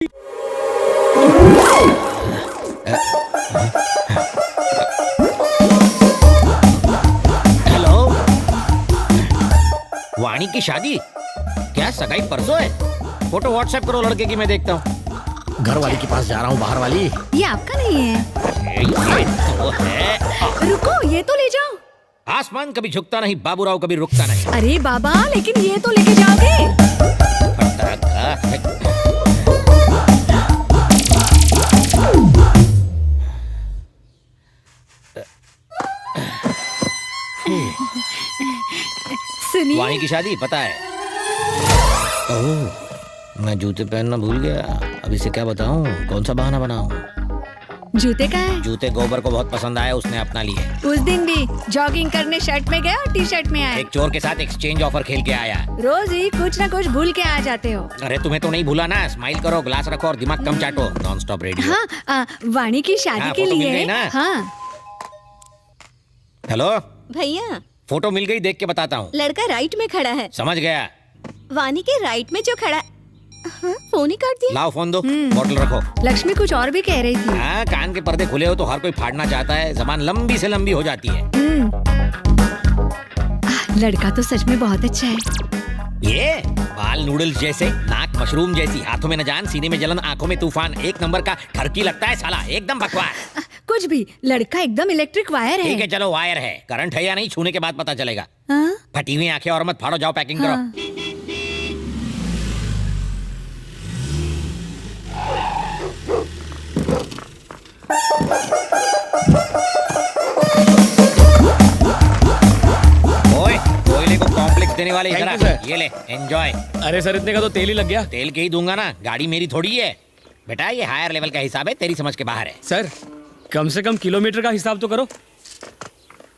Hello, वाणी की शादी? क्या सगाई परसों है? फोटो व्हाट्सएप करो लड़के की, मैं देखता हूँ। घर वाली के पास जा रहा हूँ, बाहर वाली। ये आपका नहीं है। ये तो है। रुको, ये तो ले जाओ। आसमान कभी झुकता नहीं, बाबूराव कभी रुकता नहीं। अरे बाबा, लेकिन ये तो लेके जाओगे। सुनिए, वाणी की शादी पता है? ओह, मैं जूते पहनना भूल गया। अब इसे क्या बताऊं, कौन सा बहाना बनाऊं? जूते का है? जूते गोबर को बहुत पसंद आए, उसने अपना लिए। उस दिन भी जॉगिंग करने शर्ट में गए और टी शर्ट में आए। एक चोर के साथ एक्सचेंज ऑफर खेल के आया। रोज ही कुछ न कुछ भूल के आ जाते हो। अरे तुम्हें तो नहीं भूला ना। स्माइल करो, ग्लास रखो और दिमाग कम चाटो। Non stop radio. हाँ, वाणी की शादी हाँ, के फोटो मिल लिए गई ना? हाँ। हेलो, भैया, फोटो मिल गई, देख के बताता हूँ। लड़का राइट में खड़ा है। समझ गया। वानी के राइट में जो खड़ा है। हाँ, फोन ही काट दिया। लाओ फोन दो, बोतल रखो। लक्ष्मी कुछ और भी कह रही थी। हाँ, कान के पर्दे खुले हो तो हर कोई फाड़ना चाहता है। जबान लंबी से लंबी हो जाती है। लड़का तो सच में बहुत अच्छा है। ये बाल नूडल्स जैसे, नाक मशरूम जैसी, हाथों में न जान, सीने में जलन, आंखों में तूफान, एक नंबर का ठरकी लगता है साला, एकदम बकवास। कुछ भी, लड़का एकदम इलेक्ट्रिक वायर है। ठीक है चलो, वायर है। करंट है या नहीं, छूने के बाद पता चलेगा। हाँ? फटी हुई आंखें और मत फाड़ो, जाओ पैकिंग करो। हाँ। ओए, कोयले को कॉम्प्लेक्स देने वाले इधर आ। Thank you, sir. ये ले, एंजॉय। अरे सर, इतने का तो तेल ही लग गया। तेल के ही दूंगा ना, गाड़ी मेरी थोड़ी है बेटा। ये हायर लेवल का हिसाब है, तेरी समझ के बाहर है। सर, कम से कम किलोमीटर का हिसाब तो करो।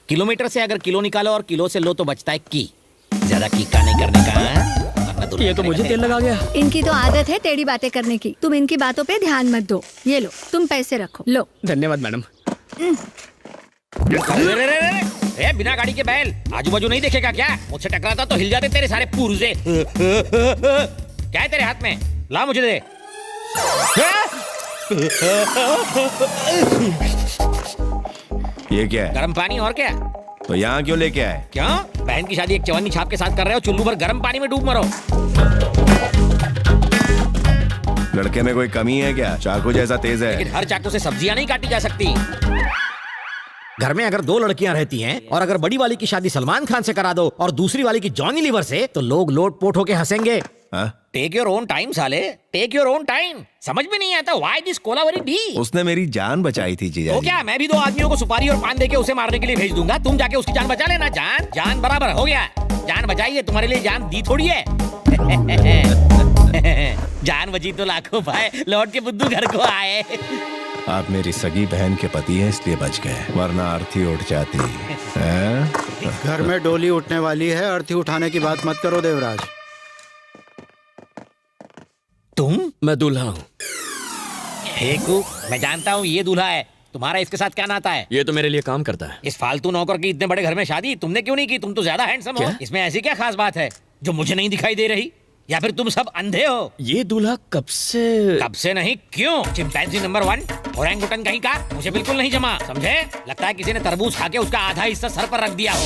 किलोमीटर से अगर किलो निकालो और किलो से लो तो बचता है की। ज्यादा की का नहीं करने का, हाँ? वरना दुनिया ये तो मुझे तेल लगा गया। इनकी तो आदत है टेढ़ी बातें करने की। तुम इनकी बातों पे ध्यान मत दो। ये लो, तुम पैसे रखो। लो। धन्यवाद मैडम। ए, बिना गाड़ी के बैल, आजू बाजू नहीं देखेगा क्या? मुझसे टकराता तो हिल जाते तेरे सारे पुर्जे। क्या है तेरे हाथ में? ला मुझे दे। ये क्या है? गर्म पानी और क्या? तो यहाँ क्यों लेके आए? क्यों? बहन की शादी एक चवन्नी छाप के साथ कर रहे हो, चुल्लू भर गर्म पानी में डूब मरो। लड़के में कोई कमी है क्या? चाकू जैसा तेज है। लेकिन हर चाकू से सब्जियां नहीं काटी जा सकती। घर में अगर दो लड़कियां रहती हैं और अगर बड़ी वाली की शादी सलमान खान से करा दो और दूसरी वाली की जॉनी लीवर से, तो लोग लोट पोट होके हंसेंगे। हाँ? टेक योर ओन टाइम साले, टेक योर ओन टाइम। समझ में नहीं आता व्हाई दिस कोलावेरी डी। उसने मेरी जान बचाई थी जीजा तो जी। क्या मैं भी दो आदमियों को सुपारी और पान देके उसे मारने के लिए भेज दूंगा? तुम जाके उसकी जान बचा लेना। जान जान बराबर हो गया। जान बचाई है, तुम्हारे लिए जान दी थोड़ी है। जान बची तो लाखों पाए, लौट के बुद्धू घर को आए। आप मेरी सगी बहन के पति हैं इसलिए बच गए, वरना अर्थी उठ जाती है। घर में डोली उठने वाली है, अर्थी उठाने की बात मत करो देवराज। तुम? मैं दूल्हा हूँ। हेकू, मैं जानता हूँ ये दूल्हा है। तुम्हारा इसके साथ क्या नाता है? ये तो मेरे लिए काम करता है। इस फालतू नौकर की इतने बड़े घर में शादी तुमने क्यों नहीं की? तुम तो ज्यादा हैंडसम हो। क्या? इसमें ऐसी क्या खास बात है जो मुझे नहीं दिखाई दे रही? या फिर तुम सब अंधे हो? ये दूल्हा कब से? कब से नहीं, क्यों? चिंपैंजी नंबर 1, ओरंगुटन कहीं का, मुझे बिल्कुल नहीं जमा। समझे? लगता है किसी ने तरबूज खा के उसका आधा हिस्सा सर पर रख दिया हो।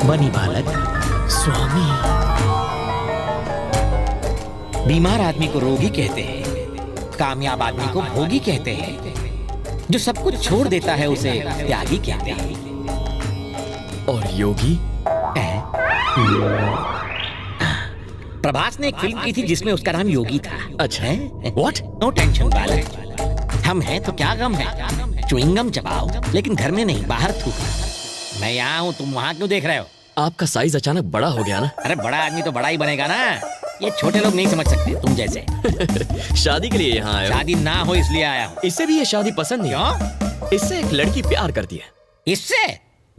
बनी बालक स्वामी। बीमार आदमी को रोगी कहते हैं, कामयाब आदमी को भोगी कहते हैं, जो सब कुछ छोड़ देता है उसे त्यागी कहते हैं। और योगी? प्रभास ने एक फिल्म की थी जिसमें उसका नाम योगी था। अच्छा है। व्हाट? नो टेंशन बालक, हम हैं तो क्या गम है। च्युइंगम चबाओ, लेकिन घर में नहीं, बाहर थूकना। मैं यहाँ हूँ, तुम वहाँ क्यों देख रहे हो? आपका साइज अचानक बड़ा हो गया ना। अरे बड़ा आदमी तो बड़ा ही बनेगा ना। ये छोटे लोग नहीं समझ सकते तुम जैसे। शादी के लिए यहाँ आए हो? शादी ना हो इसलिए आया हूँ। इससे भी ये शादी पसंद नहीं। क्यों? इससे एक लड़की प्यार करती है। इससे?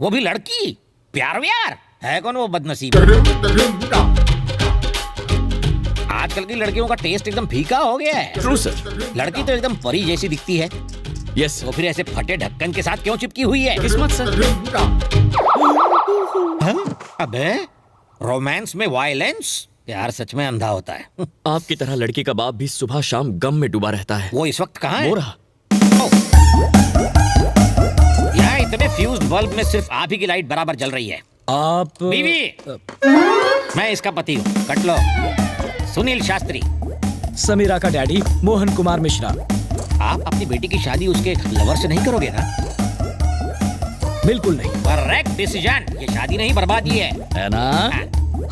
वो भी लड़की? प्यार व्यार है कौन वो बदनसीब? आजकल की लड़कियों का टेस्ट एकदम फीका हो गया है। True sir. लड़की तो एकदम परी जैसी दिखती है, यस तो फिर ऐसे फटे ढक्कन के साथ क्यों चिपकी हुई है? किस्मत सर। हाँ? अबे रोमांस में वायलेंस? प्यार सच में अंधा होता है। आपकी तरह लड़की का बाप भी सुबह शाम गम में डूबा रहता है। वो इस वक्त कहाँ है? वो रहा। यहाँ इतने फ्यूज्ड बल्ब में सिर्फ आप ही की लाइट बराबर जल रही है। आप बीवी, मैं इसका पति हूँ, कट लो। सुनील शास्त्री। समीरा का डैडी मोहन कुमार मिश्रा। आप अपनी बेटी की शादी उसके लवर से नहीं करोगे ना? बिल्कुल नहीं। Correct decision. ये शादी नहीं बर्बादी है ना?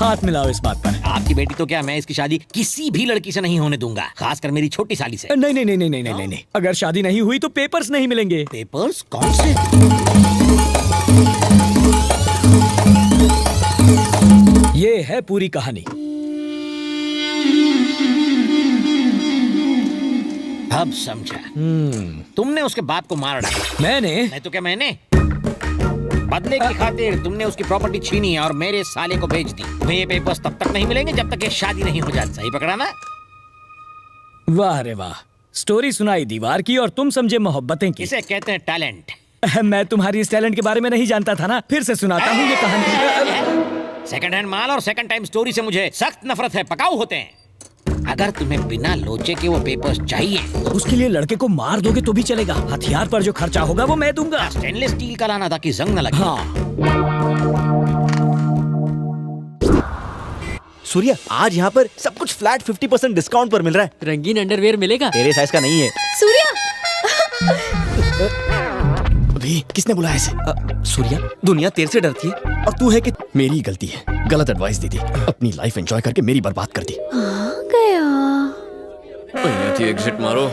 हाथ मिलाओ इस बात पर। आपकी बेटी तो क्या, मैं इसकी शादी किसी भी लड़की से नहीं होने दूंगा, खासकर मेरी छोटी साली से। नहीं नहीं नहीं नहीं नहीं नहीं नहीं। अगर शादी नहीं हुई तो पेपर्स नहीं मिलेंगे। पेपर्स? कौन से? ये है पूरी कहानी। अब समझा। तुमने उसके बाप को मार डाला। मैंने? नहीं तो क्या मैंने? बदले की खातिर तुमने उसकी प्रॉपर्टी छीनी और मेरे साले को बेच दी। तुम्हें ये पेपर्स तब तक नहीं मिलेंगे जब तक ये शादी नहीं हो जाती। सही पकड़ा ना? वाह रे वाह, स्टोरी सुनाई दीवार की और तुम समझे मोहब्बतें की। इसे कहते हैं टैलेंट। मैं तुम्हारी इस टैलेंट के बारे में नहीं जानता था ना, फिर से सुनाता हूँ ये कहानी। सेकंड हैंड माल और सेकंड टाइम स्टोरी से मुझे सख्त नफरत है, पकाऊ होते हैं। अगर तुम्हें बिना लोचे के वो पेपर्स चाहिए, उसके लिए लड़के को मार दोगे तो भी चलेगा। हथियार पर जो खर्चा होगा वो मैं दूंगा। स्टेनलेस स्टील का लाना ताकि जंग न लगे। हाँ। सूर्या, आज यहाँ पर सब कुछ फ्लैट 50% डिस्काउंट पर मिल रहा है। रंगीन अंडरवेयर मिलेगा? तेरे साइज का नहीं है। सूर्या, अभी किसने बुलाया इसे? सूर्या, दुनिया तेरे से डरती है और तू है कि मेरी गलती है, गलत एडवाइस दी थी। अपनी लाइफ एंजॉय करके मेरी बर्बाद कर दी। गया। एग्जिट मारो।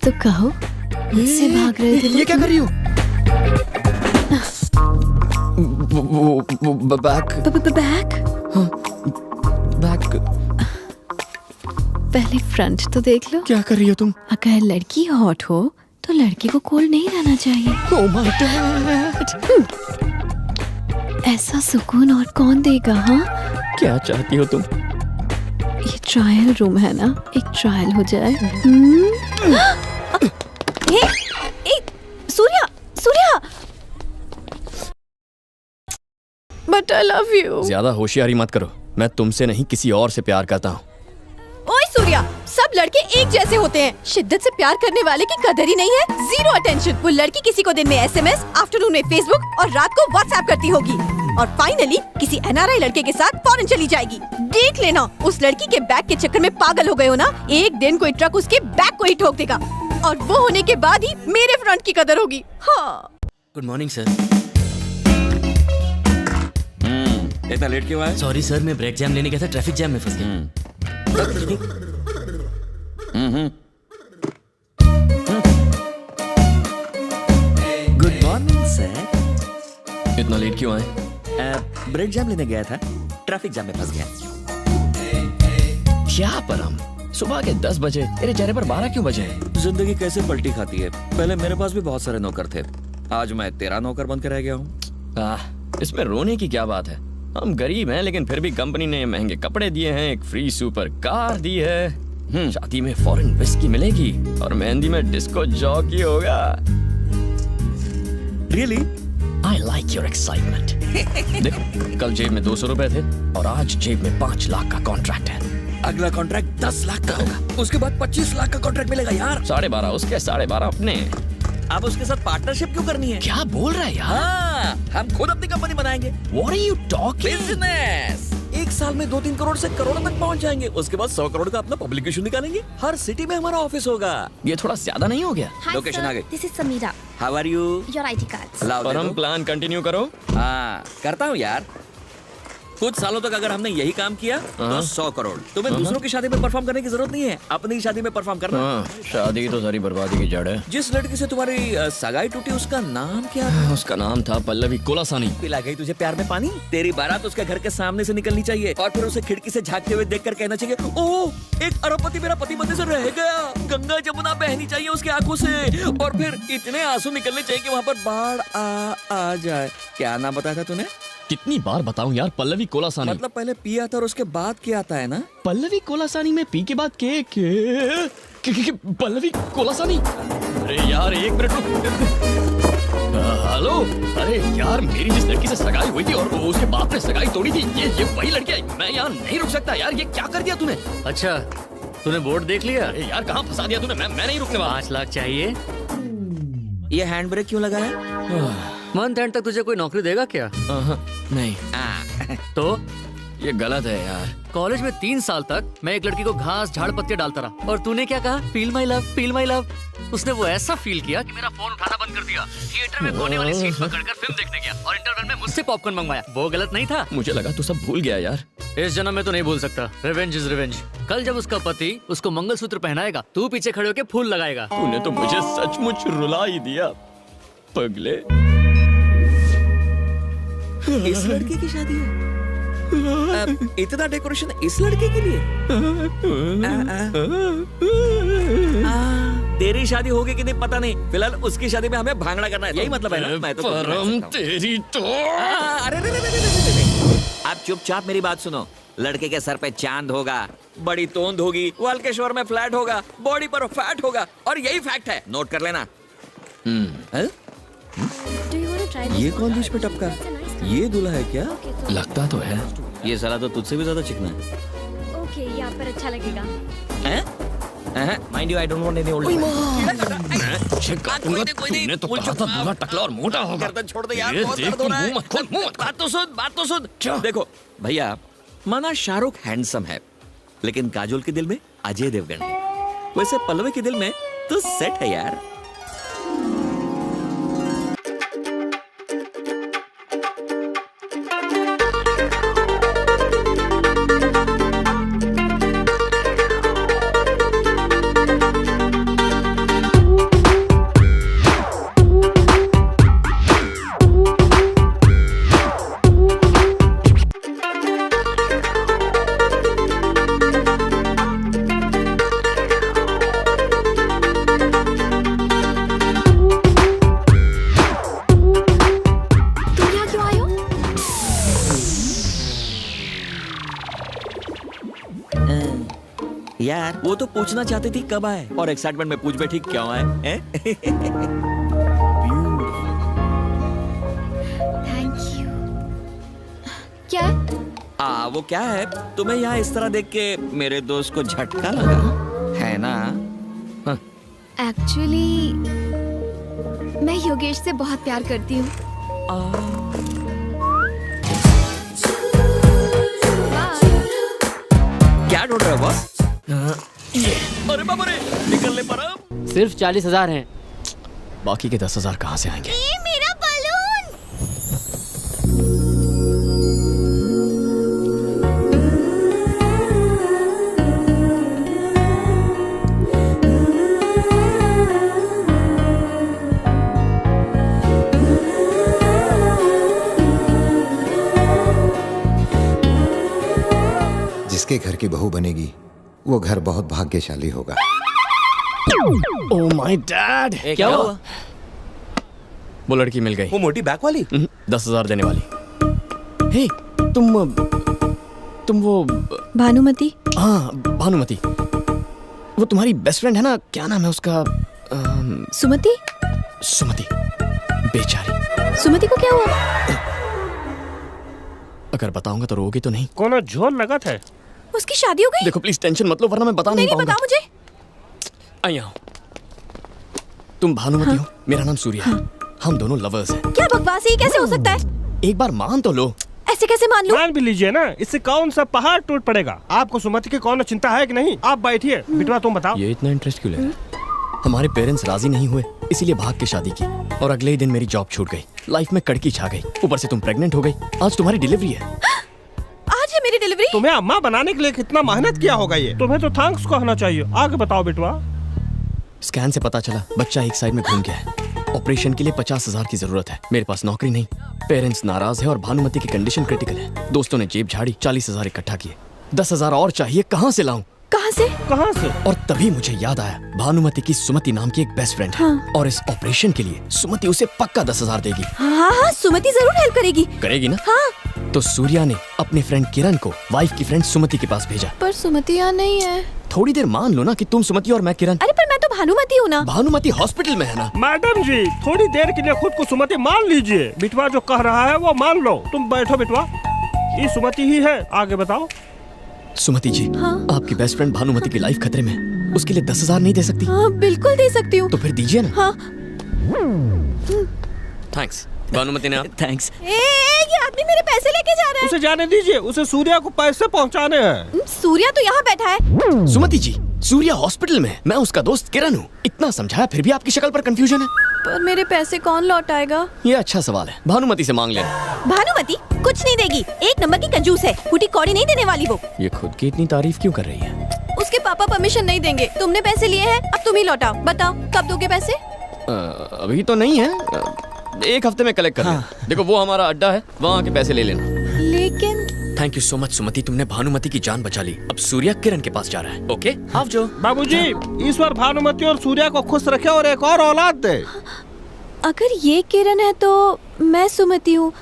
तो कहो, मुझसे भाग रहे थे? ये क्या कर रही हो? Back back? पहले फ्रंट तो देख लो। क्या कर रही हो तुम? अगर लड़की हॉट हो तो लड़की को कोल नहीं रहना चाहिए। Oh my God! ऐसा सुकून और कौन देगा? हाँ, क्या चाहती हो तुम? ये ट्रायल रूम है ना, एक ट्रायल हो जाए। ए, Surya, Surya, but I love you. ज्यादा होशियारी मत करो, मैं तुमसे नहीं किसी और से प्यार करता हूँ। ओए सूर्या, सब लड़के एक जैसे होते हैं। शिद्दत से प्यार करने वाले की कदर ही नहीं है। Zero attention. वो लड़की किसी को दिन में SMS, आफ्टरनून में फेसबुक और रात को व्हाट्सएप करती होगी और फाइनली किसी NRI लड़के के साथ फॉरेन चली जाएगी। देख लेना, उस लड़की के बैग के चक्कर में पागल हो गए हो ना, एक दिन कोई ट्रक उसके बैग को ही ठोक देगा और वो होने के बाद ही मेरे फ्रंट की कदर होगी। हाँ। Good morning sir. इतना लेट क्यों आए? सॉरी सर, मैं ब्रेक जैम लेने गया था, ट्रैफिक जैम में फंस गया। Good morning sir. इतना लेट क्यों आए? ब्रेक जैम लेने गया था, ट्रैफिक जैम में फंस गया। क्या परम, सुबह के 10 बजे, तेरे चेहरे पर 12 क्यों बजे? जिंदगी कैसे पलटी खाती है। पहले मेरे पास भी बहुत सारे नौकर थे, आज मैं तेरा नौकर बन के रह गया हूँ। इसमें रोने की क्या बात है? हम गरीब हैं लेकिन फिर भी कंपनी ने महंगे कपड़े दिए हैं, एक फ्री सुपर कार दी है, शादी में फॉरेन विस्की मिलेगी और मेहंदी में डिस्को जॉकी होगा। Really? I like your excitement. देखो, कल जेब में 200 रुपए थे और आज जेब में 5 लाख का कॉन्ट्रैक्ट है। अगला कॉन्ट्रैक्ट 10 लाख का होगा, उसके बाद 25 लाख का कॉन्ट्रैक्ट मिलेगा यार। 12.5 उसके, 12.5 अपने। अब उसके साथ पार्टनरशिप क्यों करनी है? क्या बोल रहा है यार? हाँ, हम खुद अपनी कंपनी बनाएंगे। What are you talking? Business. एक साल में 2-3 करोड़ से करोड़ों तक पहुंच जाएंगे, उसके बाद 100 करोड़ का अपना पब्लिकेशन निकालेंगे। हर सिटी में हमारा ऑफिस होगा। ये थोड़ा ज्यादा नहीं हो गया? लोकेशन आ गई। This is Samira. How are you? Your ID cards. लाओ और दे हम दो। प्लान कंटिन्यू करो। हाँ, करता हूँ यार। कुछ सालों तक अगर हमने यही काम किया तो 100 करोड़। तुम्हें दूसरों की शादी में परफॉर्म करने की जरूरत नहीं है, अपनी शादी में परफॉर्म करना। शादी की तो सारी बर्बादी की जड़ है। जिस लड़की से तुम्हारी सगाई टूटी उसका नाम क्या था? उसका नाम था पल्लवी कोलासानी। पिला गई तुझे प्यार में पानी? तेरी बारात उसके घर के सामने से निकलनी चाहिए और फिर उसे खिड़की से झांकते हुए देखकर कहना चाहिए, ओह एक अरबपति मेरा पति बनने से रह गया। गंगा जमुना बहनी चाहिए उसकी आंखों से और फिर इतने आंसू निकलने चाहिए कि वहाँ पर बाढ़ आ जाए। क्या नाम बताया था तूने? कितनी बार बताऊं यार, पल्लवी कोलासानी। मतलब पहले पी आता और उसके बाद क्या आता है ना? पल्लवी कोलासानी में पी के बाद के पल्लवी कोलासानी। अरे यार एक मिनट रुक। हेलो, अरे यार मेरी जिस लड़की से सगाई हुई थी और वो उसके बाप ने सगाई तोड़ी थी, ये वही लड़की है। मैं यहाँ नहीं रुक सकता यार, ये क्या कर दिया तूने? अच्छा, तूने बोर्ड देख लिया? अरे यार कहाँ फंसा दिया तूने? मैं नहीं रुकने वाला। 5 लाख चाहिए। ये हैंड ब्रेक क्यों लगा है? मंथ एंड तक तुझे कोई नौकरी देगा क्या? नहीं, तो ये गलत है यार। कॉलेज में 3 साल तक मैं एक लड़की को घास झाड़ पत्ते डालता रहा और तूने क्या कहा? Feel my love, feel my love. उसने वो ऐसा फील किया कि मेरा फोन उठाना बंद कर दिया, थिएटर में कोने वाली सीट पकड़कर फिल्म देखने गया और इंटरवल में मुझसे पॉपकॉर्न मंगवाया। वो गलत नहीं था? मुझे लगा तू सब भूल गया यार। इस जन्म में तो नहीं भूल सकता। Revenge is revenge. कल जब उसका पति उसको मंगलसूत्र पहनाएगा, तू पीछे खड़े होकर फूल लगाएगा। तूने तो मुझे सचमुच रुला ही दिया पगले। इस लड़के की शादी है? इतना डेकोरेशन इस लड़के के लिए? तेरी शादी होगी कि नहीं पता नहीं, फिलहाल उसकी शादी में हमें भांगड़ा करना है, यही मतलब है ना? मैं तो परम तेरी तो। अरे आप चुपचाप मेरी बात सुनो। लड़के के सर पे चांद होगा, बड़ी तोंद होगी, वाल्केश्वर में फ्लैट होगा, बॉडी पर फैट होगा और यही फैक्ट है, नोट कर लेना। ये कौन बीच में टपका? ये दूल्हा है क्या? लगता तो है। ये साला तो तुझसे भी ज्यादा चिकना है। ओके, यहाँ पर अच्छा लगेगा। Mind you, I don't want any old. Check करूंगा। तूने तो कहा था दूल्हा टकला और मोटा होगा। गर्दन छोड़ दे यार, ये बहुत देख, दर्द हो रहा है। मुंह मत खोल, मुंह मत खोल। बात तो सुन। देखो भैया, माना शाहरुख हैंडसम है, लेकिन काजोल के दिल में अजय देवगन है। वैसे पल्लवी के दिल में तो सेट है यार। यार वो तो पूछना चाहती थी कब आए, और एक्साइटमेंट में पूछ बैठी क्यों आए हैं? Thank you. क्या? वो क्या है, तुम्हें यहाँ इस तरह देख के मेरे दोस्त को झटका लगा है ना? एक्चुअली मैं योगेश से बहुत प्यार करती हूँ। क्या ढूंढ रहे हो बॉस? अरे बाबा रे, निकलने पर अब सिर्फ 40,000 हैं। बाकी के 10,000 कहाँ से आएंगे? ये मेरा बलून। जिसके घर की बहू बनेगी वो घर बहुत भाग्यशाली होगा। Oh my dad. क्या हुआ? वो लड़की मिल गई। वो मोटी बैक वाली? 10,000 देने वाली। हे, तुम वो भानुमति? हाँ, भानुमति। वो तुम्हारी बेस्ट फ्रेंड है ना, क्या नाम है उसका? सुमति? सुमति। बेचारी। सुमति को क्या हुआ? अगर बताऊंगा तो रोगी तो नहीं? कोनो जोर लगत है। उसकी शादी हो गई? देखो प्लीज टेंशन मत लो, वरना मैं बता नहीं नहीं पाऊंगा। बता मुझे। आइए आओ। तुम भानुमति हो, मेरा नाम सूर्य है। हम दोनों लवर्स हैं। क्या बकवास है, ये कैसे हो सकता है? एक बार मान तो लो। ऐसे कैसे मान लूं? मान भी लीजिए ना, इससे कौन सा पहाड़ टूट पड़ेगा। आपको सुमति की कौन चिंता है कि नहीं? आप बैठिए, बिटवा तुम बताओ। ये इतना इंटरेस्ट क्यों ले रहे? हमारे पेरेंट्स राजी नहीं हुए, इसीलिए भाग के शादी की और अगले ही दिन मेरी जॉब छूट गई। लाइफ में कड़की छा गई, ऊपर से तुम प्रेग्नेंट हो गई। आज तुम्हारी डिलीवरी है। की डिलीवरी। तुम्हें अम्मा बनाने के लिए कितना मेहनत किया होगा ये, तुम्हें तो थैंक्स कहना चाहिए। आगे बताओ बेटवा। स्कैन से पता चला बच्चा एक साइड में घूम गया है। ऑपरेशन के लिए 50,000 की जरूरत है। मेरे पास नौकरी नहीं, पेरेंट्स नाराज है और भानुमति की कंडीशन क्रिटिकल है। दोस्तों ने जेब झाड़ी, 40,000 इकट्ठा किए। 10,000 और चाहिए, कहाँ से लाऊं? कहाँ से? कहाँ से? और तभी मुझे याद आया, भानुमति की सुमति नाम की एक बेस्ट फ्रेंड है। और इस ऑपरेशन के लिए सुमति उसे पक्का 10,000 देगी। हाँ हाँ, सुमति जरूर हेल्प करेगी। करेगी ना? हाँ। तो सूर्या ने अपने फ्रेंड किरण को वाइफ की फ्रेंड सुमति के पास भेजा। पर सुमति यहाँ नहीं है। थोड़ी देर मान लो ना कि तुम सुमति और मैं किरण। अरे पर मैं तो भानुमति हूँ ना। भानुमति हॉस्पिटल में है ना। मैडम जी, थोड़ी देर के लिए खुद को सुमति मान लीजिए। बिटवा जो कह रहा है वो मान लो। तुम बैठो बिटवा, ये सुमति ही है। आगे बताओ। सुमति जी, हाँ? आपकी बेस्ट फ्रेंड भानुमति की लाइफ खतरे में है। उसके लिए 10,000 नहीं दे सकती? हाँ बिल्कुल दे सकती हूँ। तो फिर दीजिए ना। हाँ। थैंक्स भानुमति ने। थैंक्स। ये आदमी मेरे पैसे लेके जा रहा है। उसे जाने दीजिए, उसे सूर्या को पैसे पहुंचाने हैं। सूर्या तो यहाँ बैठा है। सुमति जी, सूर्या हॉस्पिटल में है। मैं उसका दोस्त किरण हूँ। इतना समझाया फिर भी आपकी शक्ल पर कंफ्यूजन है। पर मेरे पैसे कौन लौटाएगा? ये अच्छा सवाल है, भानुमति से मांग लेना। भानुमति कुछ नहीं देगी, एक नंबर की कंजूस है। फूटी कौड़ी नहीं देने वाली वो। ये खुद की इतनी तारीफ क्यों कर रही है? उसके पापा परमिशन नहीं देंगे। तुमने पैसे लिए हैं, अब तुम ही लौटाओ। बताओ कब दोगे पैसे? अभी तो नहीं है, एक हफ्ते में कलेक्ट कर लेना। देखो वो हमारा अड्डा है, वहाँ के पैसे ले लेना। लेकिन थैंक यू सो मच सुमति, तुमने भानुमति की जान बचा ली। अब सूर्या किरण के पास जा रहा है। ओके आप जो। बाबूजी, ईश्वर भानुमति और सूर्या को खुश रखे और एक और औलाद दे। अगर ये किरण है तो मैं सुमति हूँ।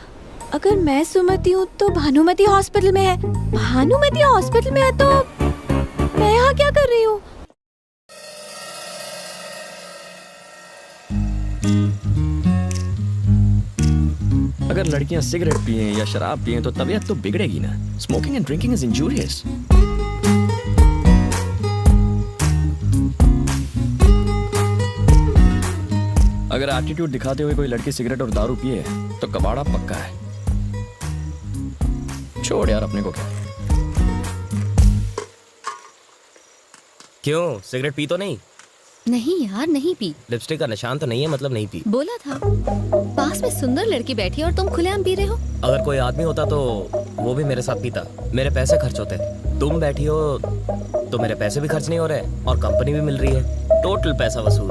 अगर मैं सुमति हूँ तो भानुमति हॉस्पिटल में है। भानुमति हॉस्पिटल में है तो मैं यहाँ क्या कर रही हूँ? अगर लड़कियां सिगरेट पिए या शराब पिए तो तबीयत तो बिगड़ेगी ना। Smoking and drinking is injurious. अगर एटीट्यूड दिखाते हुए कोई लड़की सिगरेट और दारू पिए तो कबाड़ा पक्का है। छोड़ यार, अपने को क्या। क्यों, सिगरेट पी तो नहीं? नहीं यार, नहीं पी। लिपस्टिक का निशान तो नहीं है, मतलब नहीं पी। बोला था। पास में सुंदर लड़की बैठी है और तुम खुलेआम पी रहे हो। अगर कोई आदमी होता तो वो भी मेरे साथ पीता, मेरे पैसे खर्च होते। तुम बैठी हो तो मेरे पैसे भी खर्च नहीं हो रहे और कंपनी भी मिल रही है। टोटल पैसा वसूल।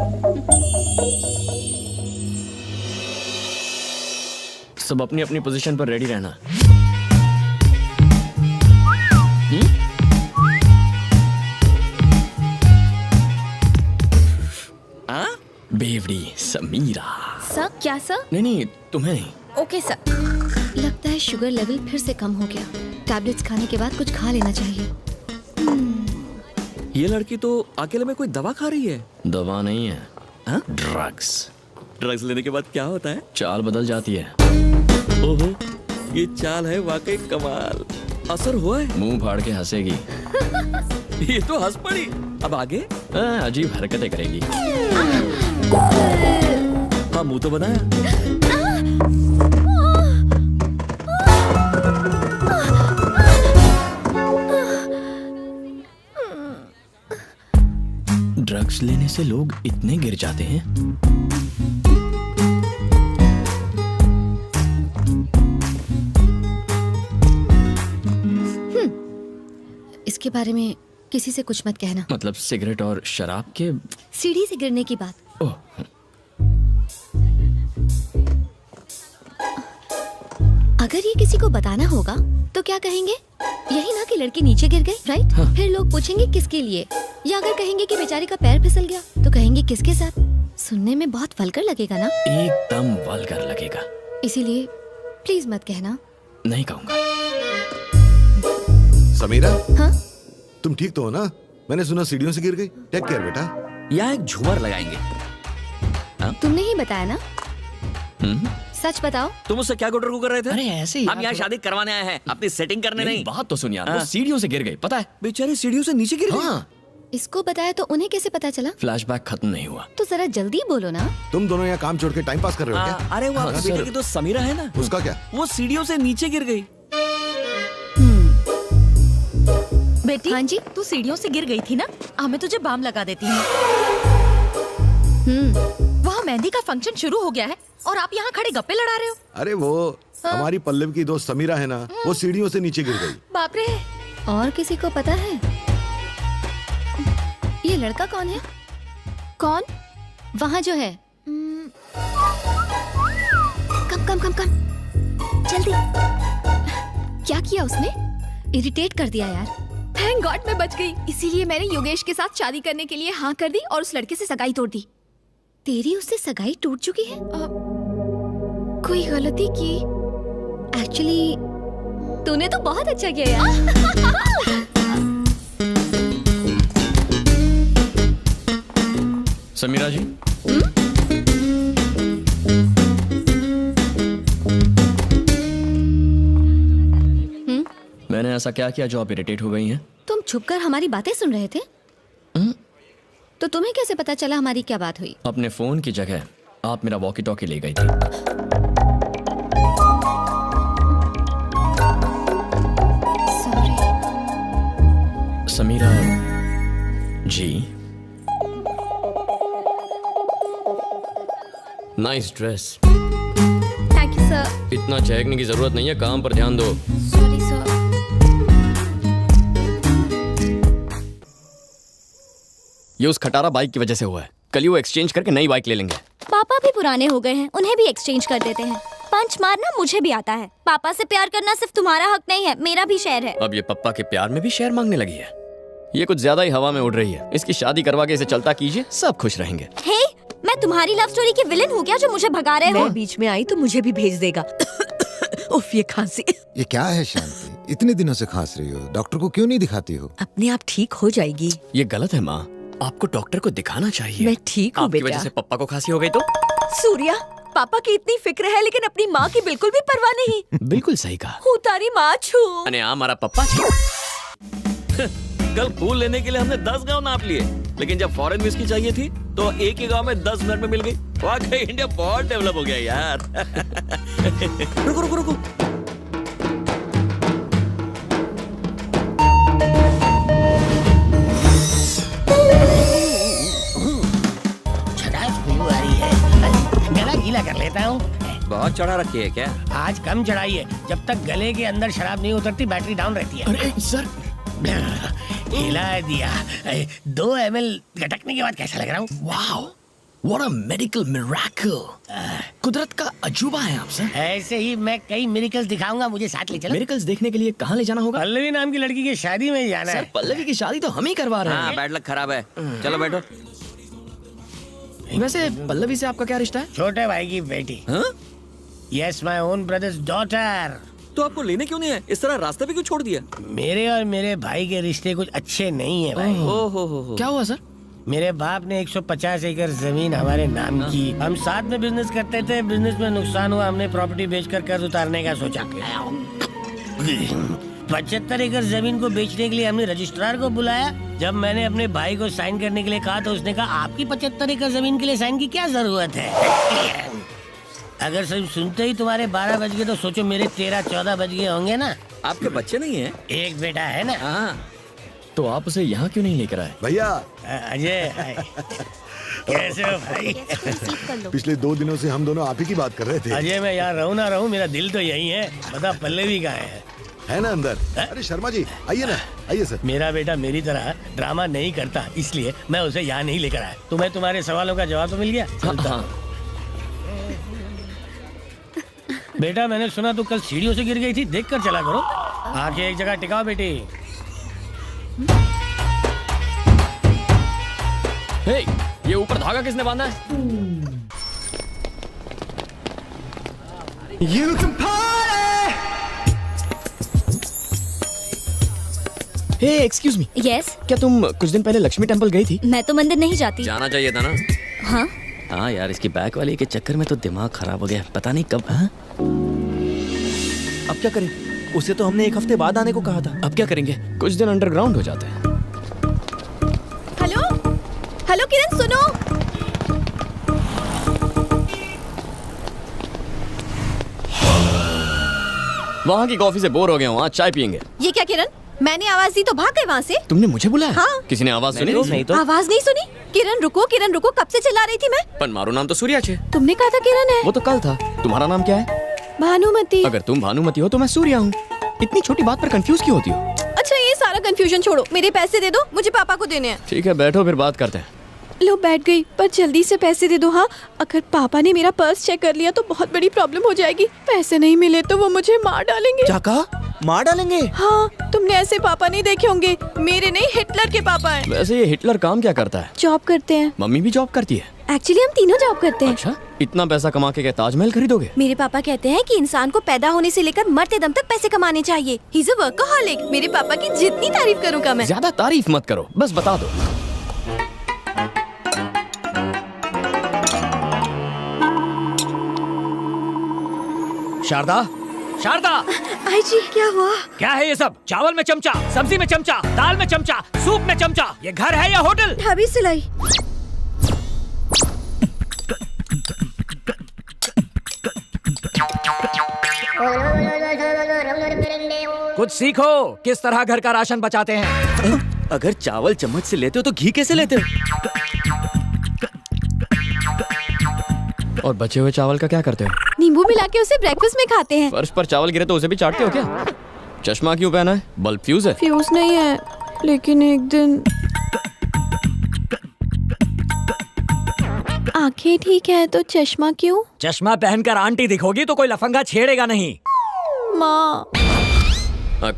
सब अपनी अपनी पोजीशन पर रेडी रहना। बेवड़ी समीरा। सर क्या सर? नहीं तुम्हें नहीं। Okay sir. लगता है शुगर लेवल फिर से कम हो गया। टैबलेट्स खाने के बाद कुछ खा लेना चाहिए। ये लड़की तो अकेले में कोई दवा खा रही है। दवा नहीं है, ड्रग्स। ड्रग्स लेने के बाद क्या होता है? चाल बदल जाती है। ओहो, ये चाल है वाकई कमाल। असर हुआ है? मुंह फाड़ के हंसेगी। ये तो हंस पड़ी। अब आगे? अजीब हरकतें करेगी। हाँ, मुंह तो बनाया। ड्रग्स लेने से लोग इतने गिर जाते हैं। इसके बारे में किसी से कुछ मत कहना। मतलब सिगरेट और शराब के? सीढ़ी से गिरने की बात। ओह। अगर ये किसी को बताना होगा तो क्या कहेंगे? यही ना कि लड़की नीचे गिर गई, राइट? हाँ। फिर लोग पूछेंगे किसके लिए, या अगर कहेंगे कि बेचारी का पैर फिसल गया तो कहेंगे किसके साथ। सुनने में बहुत वल्गर लगेगा ना? एकदम वल्गर लगेगा। इसीलिए प्लीज मत कहना। नहीं कहूँगा। समीरा, हाँ? तुम ठीक तो हो ना? मैंने सुना सीढ़ियों से गिर गई। टेक केयर बेटा। यहाँ एक झूमर लगाएंगे। तुमने ही बताया ना? सच बताओ। तुम उससे क्या गुटरगू कर रहे थे? अरे ऐसे ही हम यहाँ शादी करवाने आए हैं, अपनी सेटिंग करने नहीं। बात तो सुन यार, वो सीढ़ियों से गिर गई, पता है? बेचारी सीढ़ियों से नीचे गिर गई। हाँ। इसको बताया तो उन्हें कैसे पता चला? फ्लैशबैक खत्म नहीं हुआ। तो जरा जल्दी बोलो ना। तुम दोनों यहाँ काम छोड़ के टाइम पास कर रहे हो क्या? अरे वो आपके बेटे की तो समीरा है ना? उसका क्या? वो सीढ़ियों से नीचे गिर गई। बेटी, हाँ जी? तू सीढ़ियों से गिर गई थी ना? मैं तुझे बाम लगा देती हूँ। वहाँ मेहंदी का फंक्शन शुरू हो गया है, और आप यहाँ खड़े गप्पे लड़ा रहे हो। अरे वो हमारी पल्लवी की दोस्त समीरा है ना, वो सीढ़ियों से नीचे गिर गई। बाप रे। और किसी को पता है ये लड़का कौन है? कौन? वहाँ जो है। कम कम कम कम जल्दी। क्या किया उसने? इरिटेट कर दिया यार। थैंक गॉड मैं बच गई। इसीलिए मैंने योगेश के साथ शादी करने के लिए हाँ कर दी और उस लड़के से सगाई तोड़ दी। तेरी उससे सगाई टूट चुकी है? कोई गलती की? एक्चुअली तूने तो बहुत अच्छा किया यार। समीरा जी, मैंने ऐसा क्या किया जो आप इरिटेट हो गई हैं? तुम छुपकर हमारी बातें सुन रहे थे? तो तुम्हें कैसे पता चला हमारी क्या बात हुई? अपने फोन की जगह आप मेरा वॉकी टॉकी ले गई थी। Sorry. Samira ji, nice dress. Thank you sir. इतना चहकने की जरूरत नहीं है, काम पर ध्यान दो। Sorry sir. ये उस खटारा बाइक की वजह से हुआ है। कल ही वो एक्सचेंज करके नई बाइक ले लेंगे। पापा भी पुराने हो गए हैं, उन्हें भी एक्सचेंज कर देते हैं। पंच मारना मुझे भी आता है। पापा से प्यार करना सिर्फ तुम्हारा हक नहीं है, मेरा भी शेयर है। अब ये पप्पा के प्यार में भी शेयर मांगने लगी है। ये कुछ ज्यादा ही हवा में उड़ रही है। इसकी शादी करवा के इसे चलता कीजिए, सब खुश रहेंगे। हे, मैं तुम्हारी लव स्टोरी की विलेन हूँ क्या जो मुझे भगा रहे हो? मैं बीच में आई तो मुझे भी भेज देगा। उफ, ये खांसी। ये क्या है शांति, इतने दिनों से खांस रही हो, डॉक्टर को क्यों नहीं दिखाती हो? अपने आप ठीक हो जाएगी। ये गलत है माँ, आपको डॉक्टर को दिखाना चाहिए। मैं ठीक हूँ आपकी बेटा। वजह से पप्पा को खांसी हो गई तो? सूर्या, पापा की इतनी फिक्र है लेकिन अपनी माँ की बिल्कुल भी परवाह नहीं। बिल्कुल सही कहा। हूँ तारी माँ छू। अरे हाँ, हमारा पप्पा कल फूल लेने के लिए हमने 10 गांव नाप लिए, लेकिन जब फॉरेन विस्की चाहिए थी तो एक ही गांव में 10 मिनट में मिल गई। वाकई इंडिया बहुत डेवलप हो गया यार। रुको रुको रुको, गला गीला कर लेता हूँ। बहुत चढ़ा रखी है क्या? आज कम चढ़ाई है, जब तक गले के अंदर शराब नहीं उतरती बैटरी डाउन रहती है। अरे सर, हिला दिया। 2 ml गटकने के बाद कैसा लग रहा हूँ? Wow, what a medical miracle. कुदरत का अजूबा है आप सर। ऐसे ही मैं कई मिरेकल्स दिखाऊंगा, मुझे साथ ले चलो। मिरेकल्स देखने के लिए कहाँ ले जाना होगा? पल्लवी नाम की लड़की की शादी में जाना है। सर, पल्लवी की शादी तो हम ही करवा रहे हैं। हाँ, बैड लक खराब है। चलो बैठो। वैसे पल्लवी से आपका क्या रिश्ता है? छोटे भाई की बेटी। Yes, my own brothers daughter. तो आपको लेने क्यों नहीं है? इस तरह रास्ते पे क्यों छोड़ दिया? मेरे और मेरे भाई के रिश्ते कुछ अच्छे नहीं है भाई। ओहो, क्या हुआ सर? मेरे बाप ने 150 एकड़ जमीन हमारे नाम की। हम साथ में बिजनेस करते थे, बिजनेस में नुकसान हुआ, हमने प्रॉपर्टी बेचकर कर्ज उतारने का सोचा। 75 एकड़ जमीन को बेचने के लिए हमने रजिस्ट्रार को बुलाया। जब मैंने अपने भाई को साइन करने के लिए कहा तो उसने कहा आपकी 75 एकड़ जमीन के लिए साइन की क्या जरूरत है? अगर सिर्फ सुनते ही तुम्हारे 12 बज गए तो सोचो मेरे 13-14 बज गए होंगे ना। आपके बच्चे नहीं है? एक बेटा है ना। हाँ, तो आप उसे यहाँ क्यों नहीं लेकर आए? भैया अजय, कैसे हो भाई? पिछले 2 दिनों से हम दोनों आप ही की बात कर रहे थे। अजय, मैं यहाँ रहूँ ना रहूँ, मेरा दिल तो यही है। बता पल्लवी कहाँ है ना अंदर? अरे शर्मा जी आइए ना, आइए सर। मेरा बेटा मेरी तरह ड्रामा नहीं करता, इसलिए मैं उसे यहाँ नहीं लेकर आया। तुम्हें तुम्हारे सवालों का जवाब तो मिल गया? हाँ। बेटा, मैंने सुना तू कल सीढ़ियों से गिर गई थी, देख कर चला करो। आंखें एक जगह टिकाओ बेटी। हे, ये ऊपर धागा किसने बांधा है? You can party! Hey, excuse me. Yes, क्या तुम कुछ दिन पहले लक्ष्मी टेंपल गई थी? मैं तो मंदिर नहीं जाती। जाना चाहिए था ना। हाँ, हाँ यार, इसकी बैक वाली के चक्कर में तो दिमाग खराब हो गया। पता नहीं कब। हाँ? अब क्या करें? उसे तो हमने 1 हफ्ते बाद आने को कहा था। अब क्या करेंगे? कुछ दिन अंडरग्राउंड हो जाते हैं। हेलो हेलो किरण, सुनो। वहाँ की कॉफी से बोर हो गया हूँ, आज चाय पियेंगे। ये क्या किरण, मैंने आवाज दी तो भाग गए वहाँ से। तुमने मुझे बुलाया? हाँ। किसी ने आवाज सुनी? नहीं तो आवाज नहीं सुनी? किरण रुको, कब से चिल्ला रही थी मैं। पर मारो नाम तो सूर्या छे। तुमने कहा था किरण है। वो तो कल था। तुम्हारा नाम क्या है? भानुमति। अगर तुम भानुमति हो तो मैं सूर्या हूँ। इतनी छोटी बात पर कंफ्यूज क्यों होती हो? अच्छा ये सारा कंफ्यूजन छोड़ो, मेरे पैसे दे दो, मुझे पापा को देने हैं। ठीक है बैठो फिर बात करते हैं। लो बैठ गई, पर जल्दी से पैसे दे दो। हाँ, अगर पापा ने मेरा पर्स चेक कर लिया तो बहुत बड़ी प्रॉब्लम हो जाएगी। पैसे नहीं मिले तो वो मुझे मार डालेंगे। क्या कहा? मार डालेंगे? हाँ, तुमने ऐसे पापा नहीं देखे होंगे। मेरे नहीं, हिटलर के पापा हैं। वैसे ये हिटलर काम क्या करता है? जॉब करते हैं। मम्मी भी जॉब करती है? एक्चुअली हम तीनों जॉब करते हैं। अच्छा, इतना पैसा कमा के क्या ताजमहल खरीदोगे? मेरे पापा कहते हैं कि इंसान को पैदा होने से लेकर मरते दम तक पैसे कमाने चाहिए। He is a workaholic. मेरे पापा की जितनी तारीफ करूँगा मैं। ज्यादा तारीफ मत करो, बस बता दो। शारदा, शारदा, आई जी क्या हुआ? क्या है ये सब? चावल में चमचा, सब्जी में चमचा, दाल में चमचा, सूप में चमचा। ये घर है या होटल? ढाबी सिलाई। कुछ सीखो, किस तरह घर का राशन बचाते हैं। अगर चावल चम्मच से लेते हो तो घी कैसे लेते हो? और बचे हुए चावल का क्या करते हो? नींबू मिला के उसे ब्रेकफास्ट में खाते हैं। फर्श पर चावल गिरे तो उसे भी चाटते हो क्या? चश्मा क्यों पहना है? बल्ब फ्यूज है? फ्यूज नहीं है, लेकिन एक दिन आंखें ठीक है तो चश्मा क्यों? चश्मा पहनकर आंटी दिखोगी तो कोई लफंगा छेड़ेगा नहीं। माँ,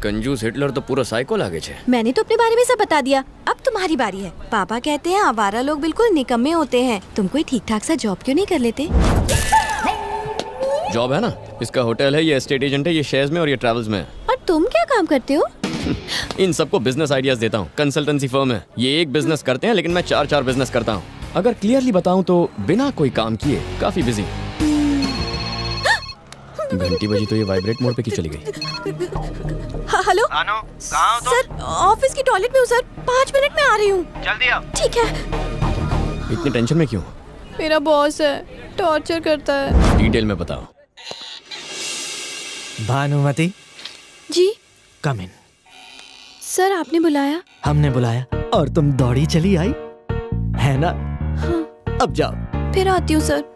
कंजूस हिटलर तो पूरा साइको लागे छे। मैंने तो अपने बारे में सब बता दिया, अब तुम्हारी बारी है। पापा कहते हैं आवारा लोग बिल्कुल निकम्मे होते हैं। तुम कोई ठीक ठाक सा जॉब क्यों नहीं कर लेते? जॉब है ना, इसका होटल है, ये एस्टेट एजेंट है, ये शेयर्स में और ये ट्रैवल्स में है। और तुम क्या काम करते हो? इन सबको बिजनेस आइडियाज देता हूँ। कंसल्टेंसी फर्म है, ये एक बिजनेस करते हैं लेकिन मैं 4 बिजनेस करता हूँ। अगर क्लियरली बताऊँ तो बिना कोई काम किए काफी बिजी। घंटी बजी तो ये वाइब्रेट मोड पे क्यों चली गई? हेलो कहाँ हो तुम? सर, ऑफिस की टॉयलेट में हूँ सर, 5 मिनट में आ रही हूँ। जल्दी आओ। ठीक है। इतनी टेंशन में क्यों? मेरा बॉस है, टॉर्चर करता है। डिटेल में बताओ। भानुमति, जी कम इन। सर, आपने बुलाया? हमने बुलाया और तुम दौड़ी चली आई है ना? हाँ। अब जाओ। फिर आती हूँ सर।